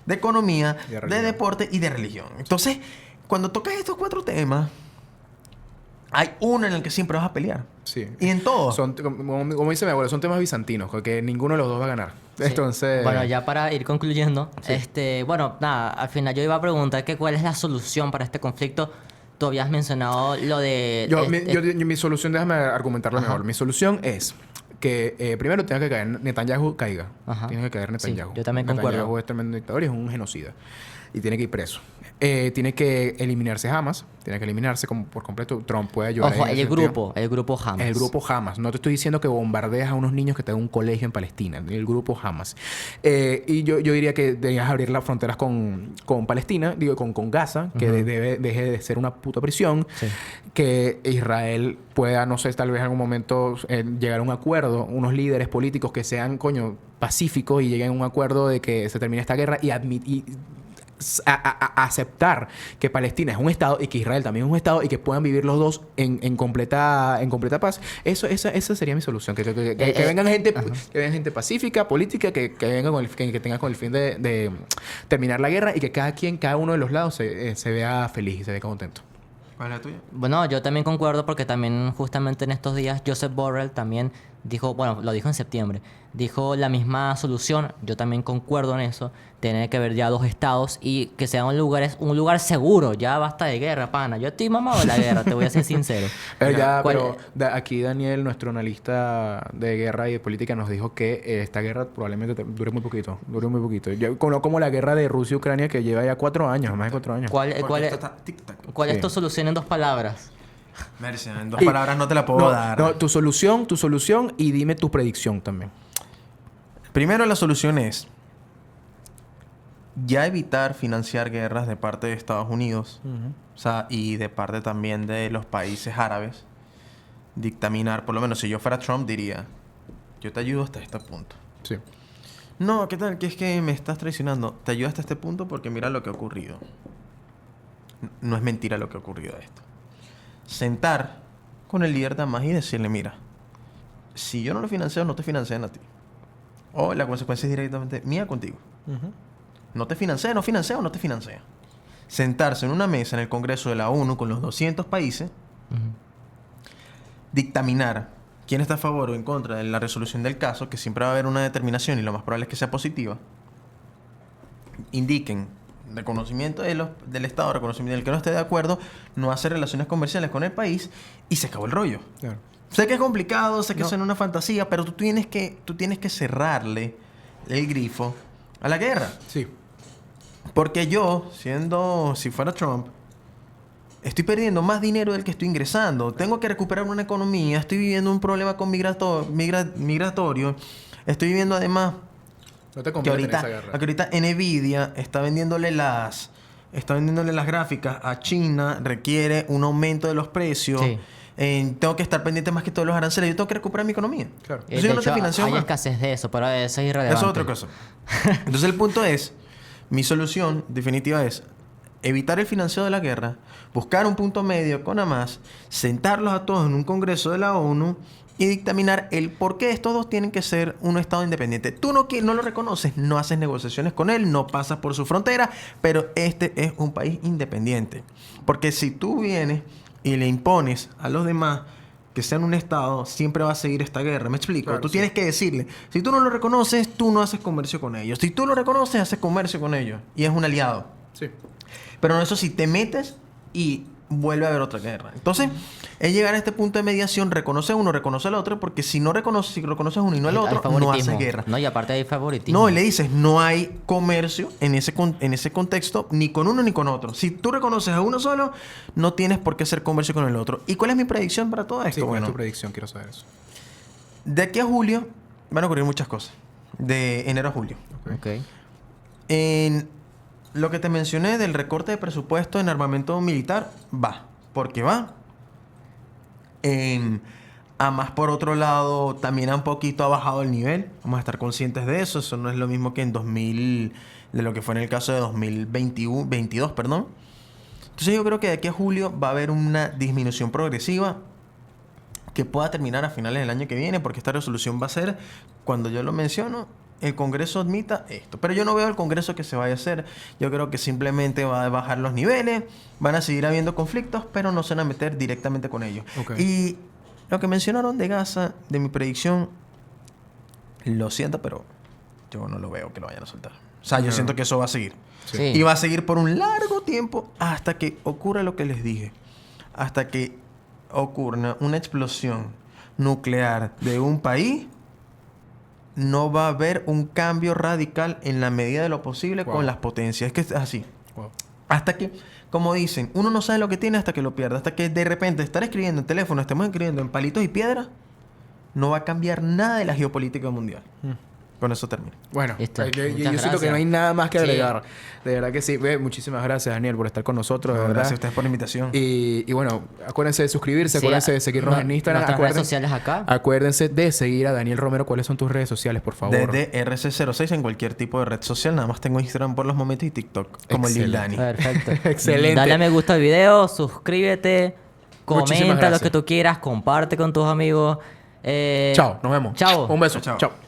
de economía, De de religión. deporte y de religión. Entonces, cuando tocas estos cuatro temas, hay uno en el que siempre vas a pelear. Sí. Y en todo. Como dice mi abuelo, son temas bizantinos, porque ninguno de los dos va a ganar. Sí. Entonces... Bueno, ya para ir concluyendo, Sí. bueno, nada, al final yo iba a preguntar que cuál es la solución para este conflicto. Tú habías mencionado lo de... Mi solución, déjame argumentarlo Ajá. mejor. Mi solución es que primero tenga que caer Netanyahu caiga. Ajá. Tiene que caer Sí, Netanyahu. yo también Netanyahu concuerdo. es tremendo dictador y es un genocida. Y tiene que ir preso. Tiene que eliminarse Hamas. Tiene que eliminarse por completo. Trump puede ayudar Ojo, en ese sentido. el grupo Hamas. El grupo Hamas. No te estoy diciendo que bombardeas a unos niños que están en un colegio en Palestina. El grupo Hamas. Y yo diría que deberías abrir las fronteras con Palestina, con Gaza, que deje de ser una puta prisión. Sí. Que Israel pueda, no sé, tal vez en algún momento llegar a un acuerdo, unos líderes políticos que sean, pacíficos y lleguen a un acuerdo de que se termine esta guerra y a aceptar que Palestina es un estado y que Israel también es un estado y que puedan vivir los dos en completa paz. Esa sería mi solución. Que vengan gente pacífica, política, que venga que tenga con el fin de terminar la guerra y que cada uno de los lados se vea feliz y se vea contento. ¿Cuál es la tuya? Bueno, yo también concuerdo porque también justamente en estos días Joseph Borrell también dijo, bueno, lo dijo en septiembre, dijo la misma solución, yo también concuerdo en eso, tiene que haber ya dos estados y que sean un lugar seguro, ya basta de guerra, pana. Yo estoy mamado de la guerra, te voy a ser sincero. ¿Cuál- Aquí Daniel, nuestro analista de guerra y de política, nos dijo que esta guerra probablemente dure muy poquito. Como la guerra de Rusia y Ucrania que lleva ya 4 años, más de 4 años. ¿Cuál Porque es, esto está tic-tac. cuál es Sí. tu solución en 2 palabras? Merce, en 2 palabras no te la puedo dar. No, tu solución y dime tu predicción también. Primero, la solución es ya evitar financiar guerras de parte de Estados Unidos, o sea, y de parte también de los países árabes. Dictaminar, por lo menos si yo fuera Trump, diría, yo te ayudo hasta este punto. Sí. No, ¿qué tal? ¿Qué es que me estás traicionando? Te ayudo hasta este punto porque mira lo que ha ocurrido. No es mentira lo que ha ocurrido esto. Sentar con el líder de Hamas y decirle, mira, si yo no lo financio, no te financian a ti. O la consecuencia es directamente mía contigo. No te financia, no te financia. Sentarse en una mesa en el Congreso de la ONU con los 200 países, dictaminar quién está a favor o en contra de la resolución del caso, que siempre va a haber una determinación y lo más probable es que sea positiva. Indiquen reconocimiento del Estado, reconocimiento del que no esté de acuerdo, no hacer relaciones comerciales con el país y se acabó el rollo. Claro. Sé que es complicado, sé que No. suena una fantasía, pero tú tienes que cerrarle el grifo a la guerra. Sí. Porque yo, si fuera Trump, estoy perdiendo más dinero del que estoy ingresando. Tengo que recuperar una economía, estoy viviendo un problema con migratorio. Estoy viviendo además No te que conviene tener esa guerra. ahorita Nvidia está vendiéndole las gráficas a China, requiere un aumento de los precios. Sí. Tengo que estar pendiente más que todos los aranceles. Yo tengo que recuperar mi economía. Claro. Entonces De yo no te hecho, financio hay más. escasez de eso, pero eso es irrelevante. Eso es otra cosa. Entonces el punto es, mi solución definitiva es evitar el financiado de la guerra, buscar un punto medio con Hamas, sentarlos a todos en un congreso de la ONU y dictaminar el por qué estos dos tienen que ser un estado independiente. Tú no lo reconoces, no haces negociaciones con él, no pasas por su frontera, pero este es un país independiente. Porque si tú vienes y le impones a los demás que sean un estado, siempre va a seguir esta guerra. ¿Me explico? Claro, Tú sí. tienes que decirle, si tú no lo reconoces, tú no haces comercio con ellos. Si tú lo reconoces, haces comercio con ellos. Y es un aliado. Sí. Pero no, eso sí, te metes y vuelve a haber otra guerra. Entonces, es llegar a este punto de mediación, reconoce a uno, reconoce al otro, porque si reconoces a uno y no al Hay otro, no favoritismo. haces guerra. No, y aparte hay favoritismo. No, y le dices, no hay comercio en ese contexto, ni con uno ni con otro. Si tú reconoces a uno solo, no tienes por qué hacer comercio con el otro. ¿Y cuál es mi predicción para todo esto? Sí, ¿cuál es Bueno, tu predicción? Quiero saber eso. de aquí a julio van a ocurrir muchas cosas. De enero a julio. Ok. En lo que te mencioné del recorte de presupuesto en armamento militar, va. Porque va. A más por otro lado, también un poquito ha bajado el nivel. Vamos a estar conscientes de eso. Eso no es lo mismo que en 2000, de lo que fue en el caso de 2022, perdón. Entonces yo creo que de aquí a julio va a haber una disminución progresiva que pueda terminar a finales del año que viene, porque esta resolución va a ser, cuando yo lo menciono, el Congreso admita esto. Pero yo no veo el Congreso que se vaya a hacer. Yo creo que simplemente va a bajar los niveles, van a seguir habiendo conflictos, pero no se van a meter directamente con ellos. Ok. Y lo que mencionaron de Gaza, de mi predicción, lo siento, pero yo no lo veo que lo vayan a soltar. O sea, yo siento que eso va a seguir. Sí. Y va a seguir por un largo tiempo hasta que ocurra lo que les dije. Hasta que ocurra una explosión nuclear de un país, no va a haber un cambio radical en la medida de lo posible Wow. con las potencias. Es que es así. Wow. Hasta que, como dicen, uno no sabe lo que tiene hasta que lo pierde. Hasta que de repente estar escribiendo en teléfono, estemos escribiendo en palitos y piedras, no va a cambiar nada de la geopolítica mundial. Con eso termino. Bueno, Listo. yo Muchas siento que gracias. no hay nada más que Sí. agregar. De verdad que sí. Muchísimas gracias, Daniel, por estar con nosotros. De verdad. Gracias a ustedes por la invitación. Y bueno, acuérdense de suscribirse, Sí, acuérdense de seguirnos no- en Instagram. nuestras redes Acuérdense, sociales acá. acuérdense de seguir a Daniel Romero. ¿Cuáles son tus redes sociales, por favor? Desde RC06 en cualquier tipo de red social. Nada más tengo Instagram por los momentos y TikTok. Como el Lil Excelente. Dani. Perfecto. Excelente. Dale a me gusta al video, suscríbete, Muchísimas comenta lo gracias. que tú quieras, comparte con tus amigos. Chao, nos vemos. Chao. Un beso. Chao. Chao.